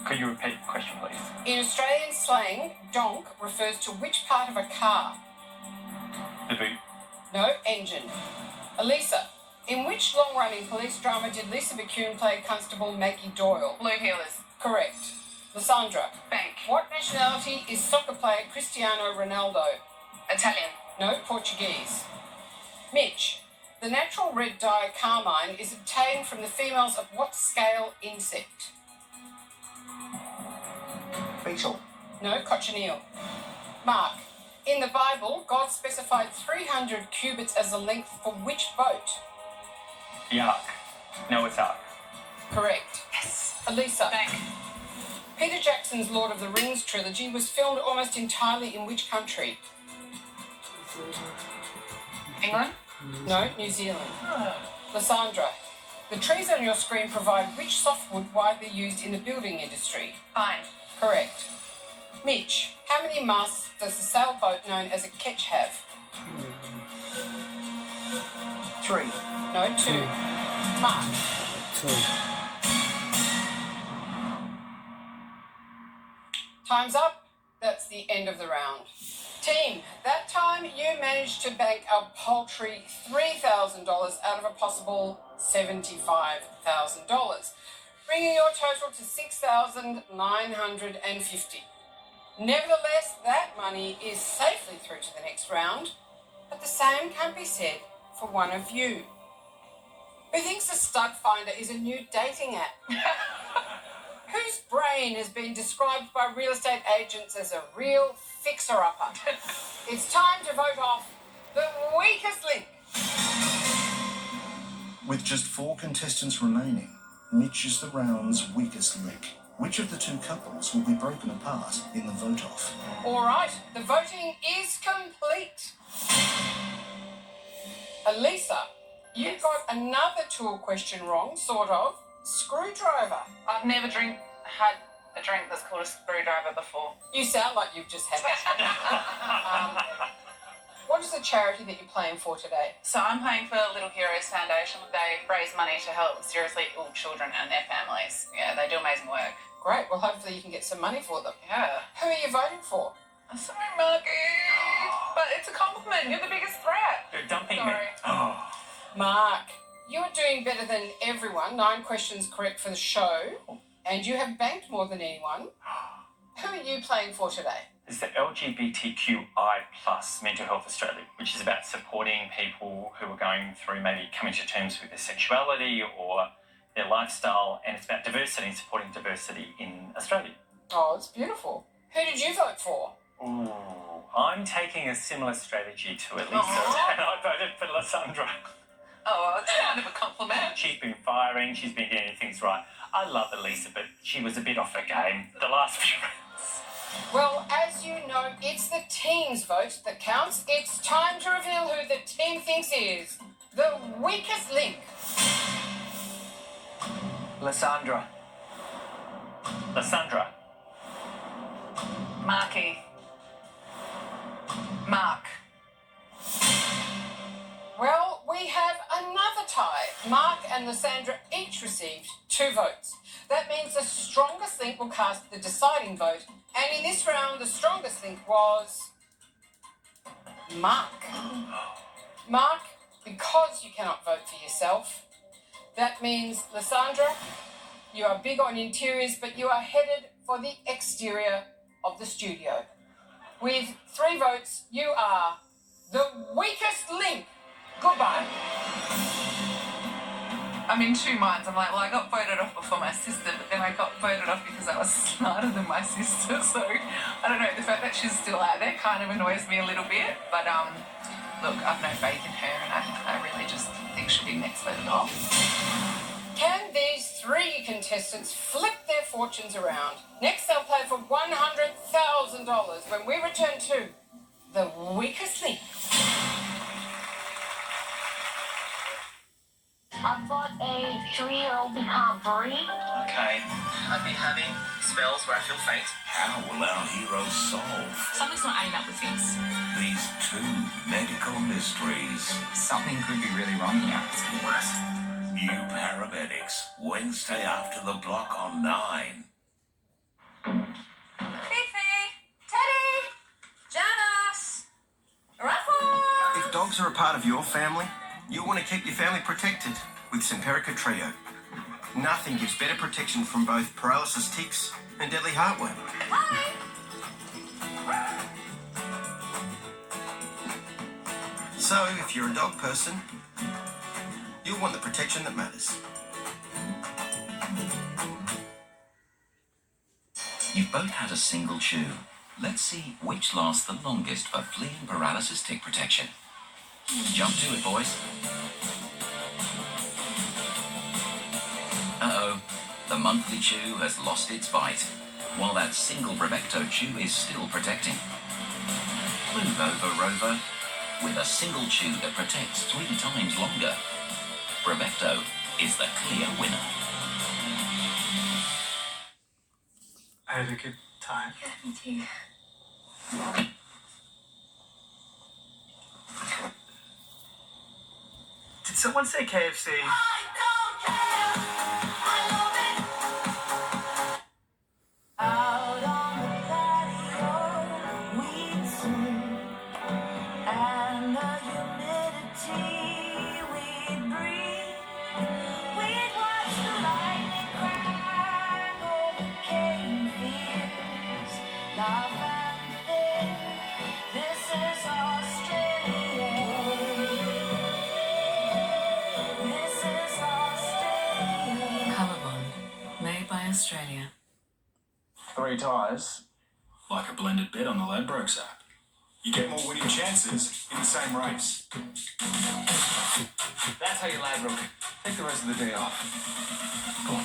Speaker 3: Could you repeat the question, please?
Speaker 1: In Australian slang, donk refers to which part of a car?
Speaker 3: The boot.
Speaker 1: No, engine. Elisa, in which long-running police drama did Lisa McCune play Constable Maggie Doyle?
Speaker 8: Blue Heelers.
Speaker 1: Correct. Lysandra,
Speaker 8: Bank.
Speaker 1: what nationality is soccer player Cristiano Ronaldo?
Speaker 8: Italian.
Speaker 1: No, Portuguese. Mitch, the natural red dye carmine is obtained from the females of what scale insect?
Speaker 2: Beetle.
Speaker 1: No, cochineal. Mark, in the Bible, God specified 300 cubits as the length for which boat?
Speaker 3: The Ark. Noah's Ark.
Speaker 1: Correct.
Speaker 8: Yes.
Speaker 1: Elisa,
Speaker 8: Bank.
Speaker 1: Peter Jackson's Lord of the Rings trilogy was filmed almost entirely in which country?
Speaker 8: England.
Speaker 1: No, New Zealand. Lysandra, the trees on your screen provide which softwood widely used in the building industry?
Speaker 8: Pine.
Speaker 1: Correct. Mitch, how many masts does the sailboat known as a ketch have?
Speaker 2: 3.
Speaker 1: No, 2. Mark.
Speaker 12: 2.
Speaker 1: Time's up. That's the end of the round. Team, that time you managed to bank a paltry $3,000 out of a possible $75,000, bringing your total to $6,950. Nevertheless, that money is safely through to the next round, but the same can't be said for one of you, who thinks a stud finder is a new dating app. Whose brain has been described by real estate agents as a real fixer-upper. It's time to vote off the weakest link.
Speaker 9: With just 4 contestants remaining, Mitch is the round's weakest link. Which of the 2 couples will be broken apart in the vote-off?
Speaker 1: All right, the voting is complete. Elisa, you got another tool question wrong, sort of. Screwdriver.
Speaker 8: I've never had a drink that's called a screwdriver before.
Speaker 1: You sound like you've just had it. What is the charity that you're playing for today?
Speaker 8: So I'm playing for Little Heroes Foundation. They raise money to help seriously ill children and their families. Yeah, they do amazing work.
Speaker 1: Great. Well, hopefully you can get some money for them.
Speaker 8: Yeah.
Speaker 1: Who are you voting for?
Speaker 8: I'm sorry, Marky, but it's a compliment. You're the biggest threat.
Speaker 3: You're dumping
Speaker 8: Sorry.
Speaker 3: me. Oh.
Speaker 1: Mark, you're doing better than everyone. 9 questions correct for the show. And you have banked more than anyone. Who are you playing for today?
Speaker 3: It's the LGBTQI+ Mental Health Australia, which is about supporting people who are going through maybe coming to terms with their sexuality or their lifestyle, and it's about diversity and supporting diversity in Australia.
Speaker 1: Oh, it's beautiful. Who did you vote for?
Speaker 3: Ooh, I'm taking a similar strategy to Elisa, and I voted for Lysandra.
Speaker 8: Oh, it's kind of a compliment.
Speaker 3: She's been firing, she's been getting things right. I love Elisa, but she was a bit off her game the last few rounds.
Speaker 1: Well, as you know, it's the team's vote that counts. It's time to reveal who the team thinks is the weakest link.
Speaker 2: Lysandra.
Speaker 3: Lysandra.
Speaker 8: Marky. Mark.
Speaker 1: Well, we have another tie. Mark and Lysandra each received 2 votes. That means the strongest link will cast the deciding vote. And in this round, the strongest link was Mark. Mark, because you cannot vote for yourself, that means, Lysandra, you are big on interiors, but you are headed for the exterior of the studio. With 3 votes, you are the weakest link. Goodbye.
Speaker 8: I'm in 2 minds. I'm like, well, I got voted off before my sister, but then I got voted off because I was smarter than my sister. So, I don't know, the fact that she's still out there kind of annoys me a little bit. But, look, I've no faith in her, and I really just think she'll be next voted off.
Speaker 1: Can these 3 contestants flip their fortunes around? Next, they'll play for $100,000 when we return to the weakest link.
Speaker 11: I've got a 3-year-old who can't breathe.
Speaker 13: Okay. I've been having spells where I feel faint.
Speaker 6: How will our heroes solve
Speaker 8: Something's not adding up with things.
Speaker 6: these 2 medical mysteries?
Speaker 13: Something could be really wrong here. It's getting worse.
Speaker 6: New Paramedics, Wednesday after the block on 9.
Speaker 8: Fifi! Teddy! Janice! Rafa!
Speaker 12: If dogs are a part of your family, you'll want to keep your family protected with Simparica Trio. Nothing gives better protection from both paralysis tics and deadly heartworm.
Speaker 8: Hi!
Speaker 12: So, if you're a dog person, you'll want the protection that matters.
Speaker 15: You've both had a single chew. Let's see which lasts the longest for flea and paralysis tick protection. Jump to it, boys. Uh-oh. The monthly chew has lost its bite, while that single Brevecto chew is still protecting. Move over, Rover. With a single chew that protects 3 times longer, Brevecto is the clear winner.
Speaker 13: I had a good time.
Speaker 11: Yeah, me too.
Speaker 13: Did someone say KFC?
Speaker 6: Out on the patio, we'd swim, and the humidity we'd breathe. We'd watch the lightning crack over cave fears, laugh and think, this is Australia. This is Australia.
Speaker 17: Colorbond, made by Australia.
Speaker 19: 3 ties, like a blended bet on the Ladbrokes app. You get more winning chances in the same race.
Speaker 13: That's how you Ladbroke.
Speaker 19: Take the rest of the day off. Go on.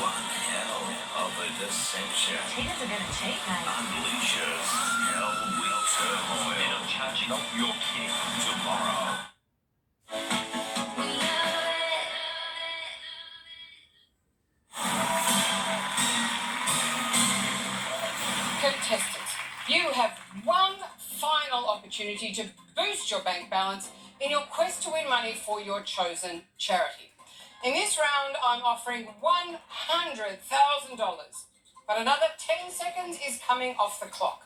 Speaker 6: One hell of a deception
Speaker 21: Cheaters are gonna cheat, mate.
Speaker 6: unleashes hell with turmoil.
Speaker 3: And I'm charging off your kid.
Speaker 6: Tomorrow.
Speaker 1: Contestants, you have one final opportunity to boost your bank balance in your quest to win money for your chosen charity. In this round, I'm offering $100,000, but another 10 seconds is coming off the clock.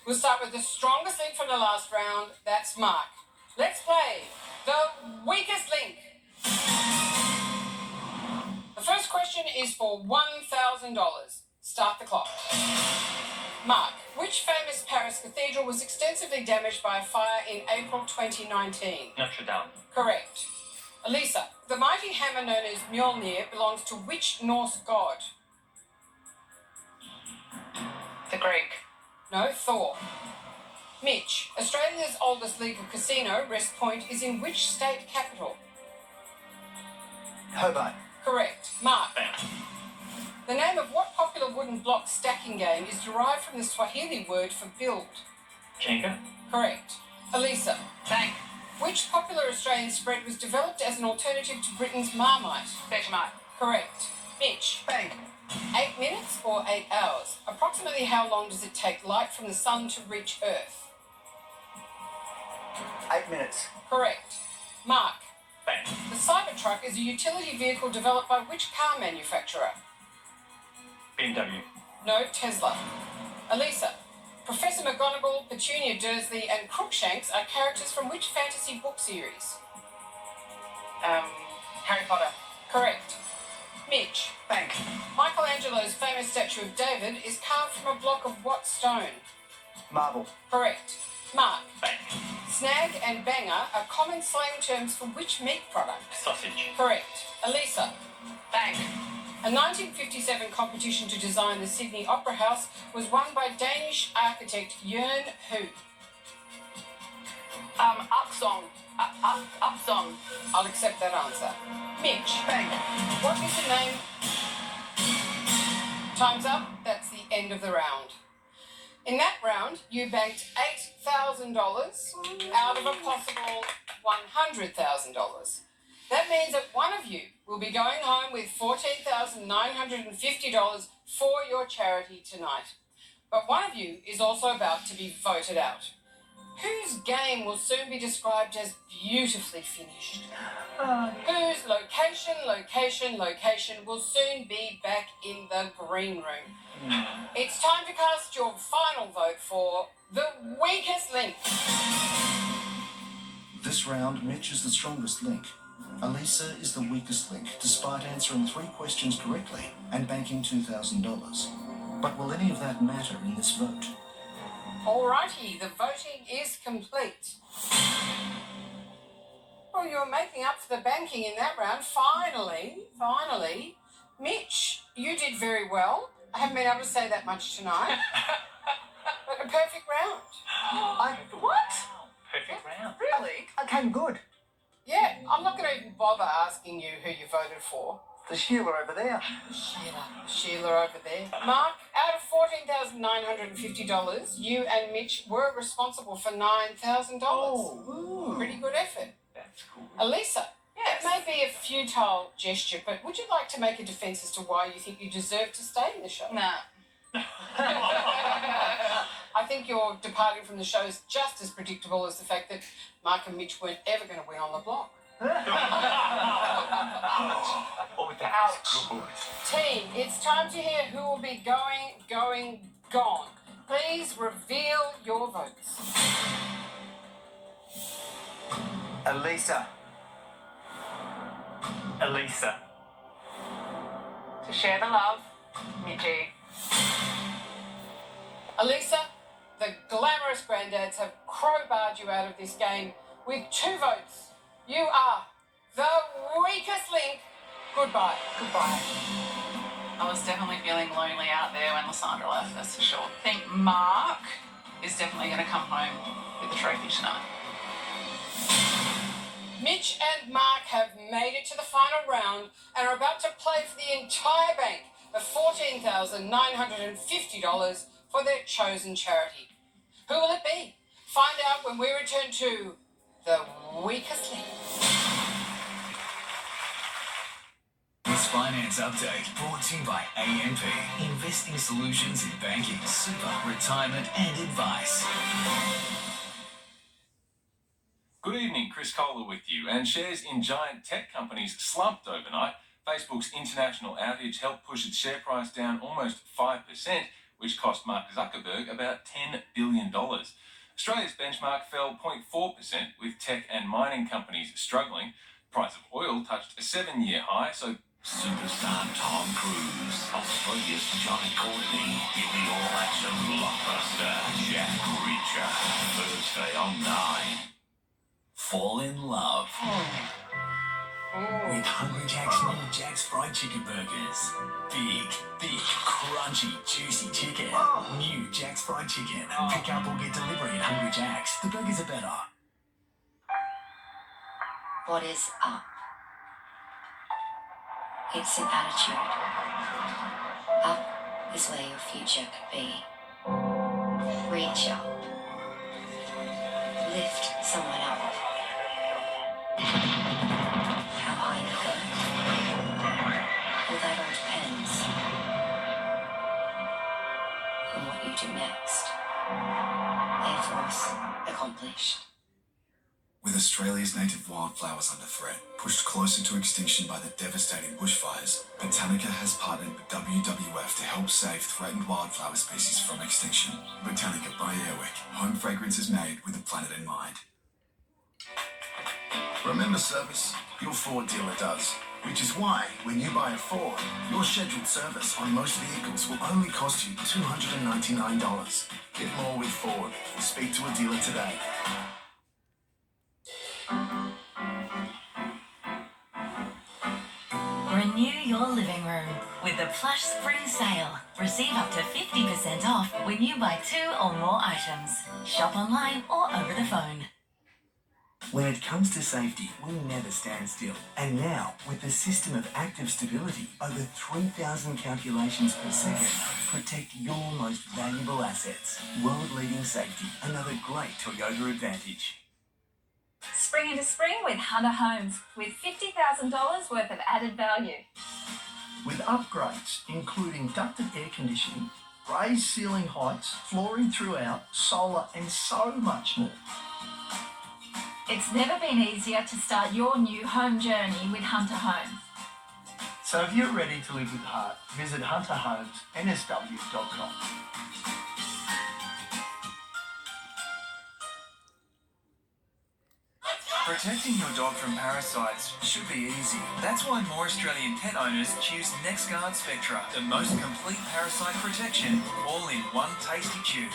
Speaker 1: We'll start with the strongest link from the last round, that's Mark. Let's play the weakest link. The first question is for $1,000. Start the clock. Mark, which famous Paris cathedral was extensively damaged by a fire in April 2019?
Speaker 3: Notre Dame.
Speaker 1: Correct. Elisa, the mighty hammer known as Mjolnir belongs to which Norse god?
Speaker 8: The Greek.
Speaker 1: No, Thor. Mitch, Australia's oldest legal casino, Rest Point, is in which state capital?
Speaker 2: Hobart.
Speaker 1: Correct. Mark, the name of what popular wooden block stacking game is derived from the Swahili word for build?
Speaker 3: Jenga.
Speaker 1: Correct. Elisa,
Speaker 8: Bank.
Speaker 1: which popular Australian spread was developed as an alternative to Britain's Marmite?
Speaker 8: Vegemite.
Speaker 1: Correct. Mitch,
Speaker 2: Bank.
Speaker 1: 8 minutes or 8 hours? Approximately how long does it take light from the sun to reach Earth?
Speaker 2: 8 minutes.
Speaker 1: Correct. Mark,
Speaker 3: Bank.
Speaker 1: The Cybertruck is a utility vehicle developed by which car manufacturer?
Speaker 3: BMW.
Speaker 1: No, Tesla. Elisa, Professor McGonagall, Petunia Dursley and Crookshanks are characters from which fantasy book series?
Speaker 8: Harry Potter.
Speaker 1: Correct. Mitch.
Speaker 2: Bank.
Speaker 1: Michelangelo's famous statue of David is carved from a block of what stone?
Speaker 2: Marble.
Speaker 1: Correct. Mark.
Speaker 3: Bank.
Speaker 1: Snag and banger are common slang terms for which meat product?
Speaker 3: Sausage.
Speaker 1: Correct. Elisa.
Speaker 8: Bank.
Speaker 1: A 1957 competition to design the Sydney Opera House was won by Danish architect Jørn who?
Speaker 8: Upsong. Upsong.
Speaker 1: I'll accept that answer. Mitch.
Speaker 2: Bank.
Speaker 1: What is the name? Time's up. That's the end of the round. In that round, you banked $8,000 out of a possible $100,000. That means that one of you will be going home with $14,950 for your charity tonight. But one of you is also about to be voted out. Whose game will soon be described as beautifully finished? Whose location will soon be back in the green room? It's time to cast your final vote for the weakest link.
Speaker 9: This round, Mitch is the strongest link. Elisa is the weakest link, despite answering 3 questions correctly and banking $2,000. But will any of that matter in this vote?
Speaker 1: Alrighty, the voting is complete. Well, you're making up for the banking in that round. Finally. Mitch, you did very well. I haven't been able to say that much tonight. But a perfect round.
Speaker 8: What?
Speaker 3: Perfect round.
Speaker 8: Really?
Speaker 2: I came good.
Speaker 1: Yeah, I'm not going to even bother asking you who you voted for.
Speaker 2: The Sheila over there.
Speaker 1: Sheila over there. Mark, out of $14,950, you and Mitch were responsible for $9,000.
Speaker 2: Oh.
Speaker 1: Pretty good effort.
Speaker 3: That's cool.
Speaker 1: Elisa,
Speaker 8: Yes.
Speaker 1: it may be a futile gesture, but would you like to make a defence as to why you think you deserve to stay in the show?
Speaker 8: Nah.
Speaker 1: I think your departing from the show is just as predictable as the fact that Mark and Mitch weren't ever going to win on the block.
Speaker 3: Oh, that's good.
Speaker 1: Team, it's time to hear who will be gone. Please reveal your votes.
Speaker 2: Elisa.
Speaker 3: Elisa.
Speaker 8: To share the love, Mitchie.
Speaker 1: Elisa, the glamorous granddads have crowbarred you out of this game with 2 votes. You are the weakest link. Goodbye.
Speaker 8: I was definitely feeling lonely out there when Lysandra left, that's for sure. I think Mark is definitely going to come home with the trophy tonight.
Speaker 1: Mitch and Mark have made it to the final round and are about to play for the entire bank of $14,950 for their chosen charity. Who will it be? Find out when we return to the weakest link.
Speaker 10: This finance update brought to you by AMP. Investing solutions in banking, super, retirement and advice.
Speaker 5: Good evening, Chris Kohler with you. And shares in giant tech companies slumped overnight. Facebook's international outage helped push its share price down almost 5%, which cost Mark Zuckerberg about $10 billion. Australia's benchmark fell 0.4%, with tech and mining companies struggling. Price of oil touched a 7-year high, so
Speaker 15: Superstar Tom Cruise, Australia's Johnny Courtney, in the all-action blockbuster Jack Reacher, Thursday on 9. Fall in love.
Speaker 10: With Hungry Jack's new Jack's Fried Chicken Burgers. Big, thick, crunchy, juicy chicken. New Jack's Fried Chicken. Pick up or get delivery at Hungry Jack's. The burgers are better.
Speaker 18: What is up? It's an attitude. Up is where your future could be. Reach up. Lift someone up. How high you go? Well, that all depends on what you do next. Air Force accomplished.
Speaker 16: With Australia's native wildflowers under threat, pushed closer to extinction by the devastating bushfires, Botanica has partnered with WWF to help save threatened wildflower species from extinction. Botanica by Airwick. Home fragrances made with the planet in mind. Remember service? Your Ford dealer does. Which is why, when you buy a Ford, your scheduled service on most vehicles will only cost you $299. Get more with Ford. Speak to a dealer today.
Speaker 14: Renew your living room with the Plush Spring Sale. Receive up to 50% off when you buy 2 or more items. Shop online or over the phone.
Speaker 22: When it comes to safety, we never stand still. And now, with the system of active stability, over 3,000 calculations per second protect your most valuable assets. World-leading safety, another great Toyota advantage.
Speaker 23: Spring into spring with Hunter Homes, with $50,000 worth of added value.
Speaker 22: With upgrades, including ducted air conditioning, raised ceiling heights, flooring throughout, solar and so much more.
Speaker 21: It's never been easier to start your new home journey with Hunter Homes.
Speaker 22: So if you're ready to live with heart, visit hunterhomesnsw.com.
Speaker 10: Protecting your dog from parasites should be easy. That's why more Australian pet owners choose NexGuard Spectra, the most complete parasite protection, all in one tasty chew.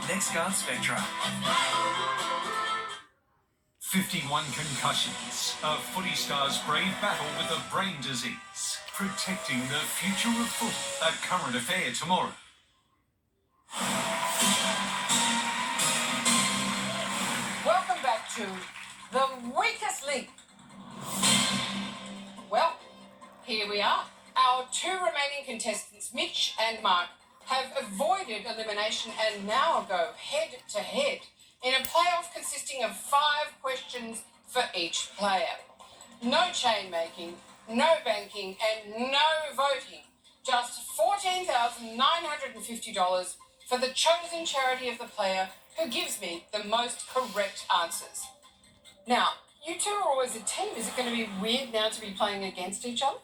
Speaker 10: NexGuard Spectra.
Speaker 24: 51 concussions. A footy star's brave battle with a brain disease. Protecting the future of footy. A current affair tomorrow.
Speaker 1: Welcome back to The Weakest Link. Well, here we are. Our 2 remaining contestants, Mitch and Mark, have avoided elimination and now go head to head in a playoff consisting of 5 questions for each player. No chain making, no banking, and no voting. Just $14,950 for the chosen charity of the player who gives me the most correct answers. Now, you two are always a team. Is it going to be weird now to be playing against each other?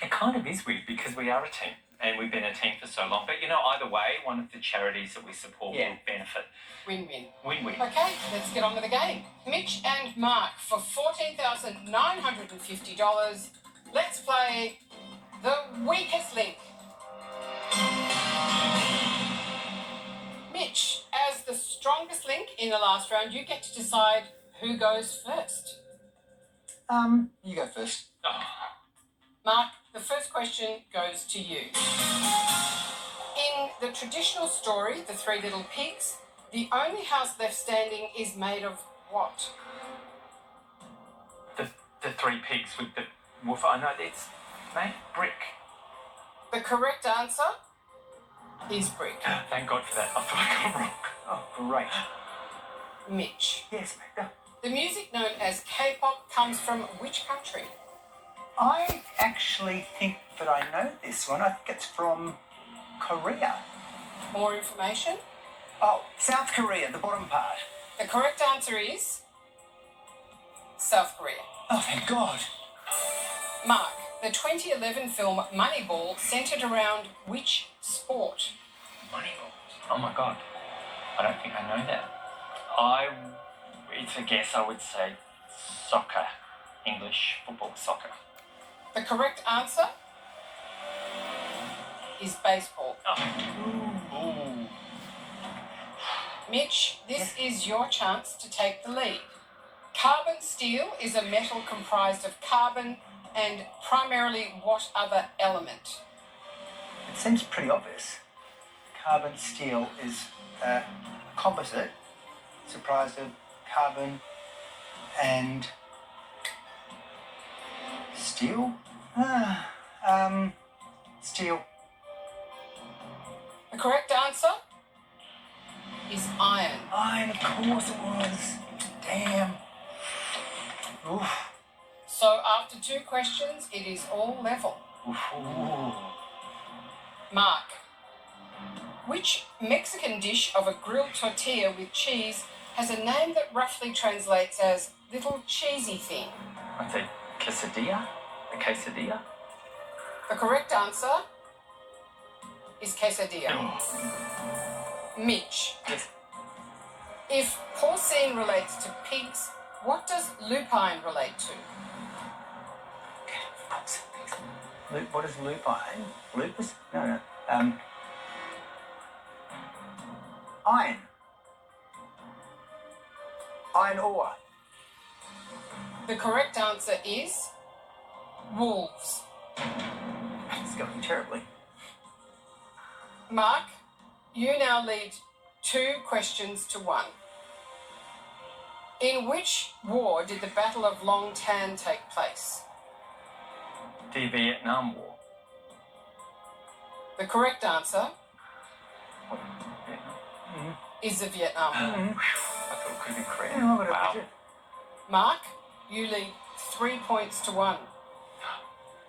Speaker 3: It kind of is weird because we are a team and we've been a team for so long. But, you know, either way, one of the charities that we support will benefit.
Speaker 1: Win-win.
Speaker 3: Win-win.
Speaker 1: Okay, let's get on with the game. Mitch and Mark for $14,950. Let's play The Weakest Link. Mitch, as the strongest link in the last round, you get to decide who goes first.
Speaker 2: You go first.
Speaker 1: Mark, the first question goes to you. In the traditional story, The Three Little Pigs, the only house left standing is made of what?
Speaker 3: The 3 pigs with the wolf. I know it's made brick.
Speaker 1: The correct answer is brick.
Speaker 3: Thank God for that. I thought I got wrong.
Speaker 2: Oh, great.
Speaker 1: Mitch.
Speaker 2: Yes, Magda.
Speaker 1: The music known as K-pop comes from which country?
Speaker 2: I actually think that I know this one. I think it's from Korea.
Speaker 1: More information?
Speaker 2: Oh, South Korea, the bottom part.
Speaker 1: The correct answer is South Korea.
Speaker 2: Oh, thank God.
Speaker 1: Mark, the 2011 film Moneyball centred around which sport?
Speaker 3: Moneyball. Oh my God. I don't think I know that. It's a guess, I would say soccer. English football, soccer.
Speaker 1: The correct answer is baseball.
Speaker 3: Ooh.
Speaker 1: Mitch, this is your chance to take the lead. Carbon steel is a metal comprised of carbon and primarily what other element?
Speaker 2: It seems pretty obvious. Carbon steel is a composite. It's comprised of carbon and steel? Steel.
Speaker 1: The correct answer is iron.
Speaker 2: Iron, of course it was. Damn. Oof.
Speaker 1: So after 2 questions, it is all level.
Speaker 2: Ooh.
Speaker 1: Mark, which Mexican dish of a grilled tortilla with cheese has a name that roughly translates as little cheesy thing?
Speaker 3: I'd say quesadilla. A quesadilla.
Speaker 1: The correct answer is quesadilla. Mitch.
Speaker 3: Yes.
Speaker 1: If porcine relates to pigs, what does lupine relate to?
Speaker 2: What is lupine? Lupus? No. Iron. Iron ore.
Speaker 1: The correct answer is wolves.
Speaker 2: It's going terribly.
Speaker 1: Mark, you now lead 2 questions to 1. In which war did the Battle of Long Tan take place?
Speaker 3: The Vietnam War.
Speaker 1: The correct answer is the Vietnam War.
Speaker 3: I thought it could be correct.
Speaker 2: Wow.
Speaker 1: Mark, you lead 3 points to 1.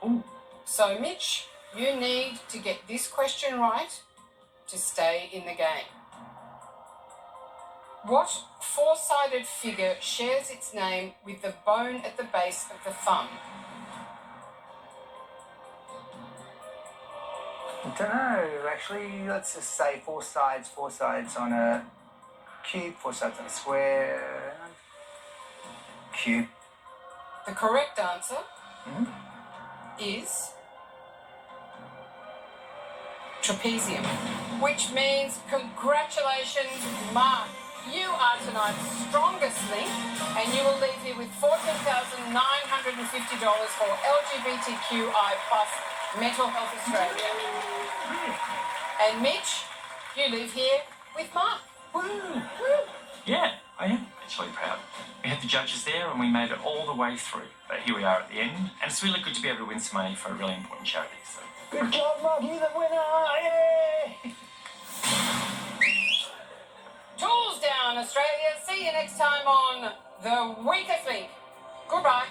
Speaker 3: Ooh.
Speaker 1: So, Mitch, you need to get this question right to stay in the game. What 4-sided figure shares its name with the bone at the base of the thumb?
Speaker 2: I don't know, actually. Let's just say 4 sides on a cube, 4 sides on a square. Cube.
Speaker 1: The correct answer is trapezium, which means congratulations, Mark. You are tonight's strongest link, and you will leave here with $14,950 for LGBTQI+ Mental Health Australia. And Mitch, you leave here with Mark.
Speaker 3: Woo! Yeah, I am actually proud. We had the judges there and we made it all the way through. But here we are at the end, and it's really good to be able to win some money for a really important charity. So.
Speaker 2: Good job, Mark. You're the winner. Yay!
Speaker 1: Tools down, Australia. See you next time on The Weakest Link. Goodbye.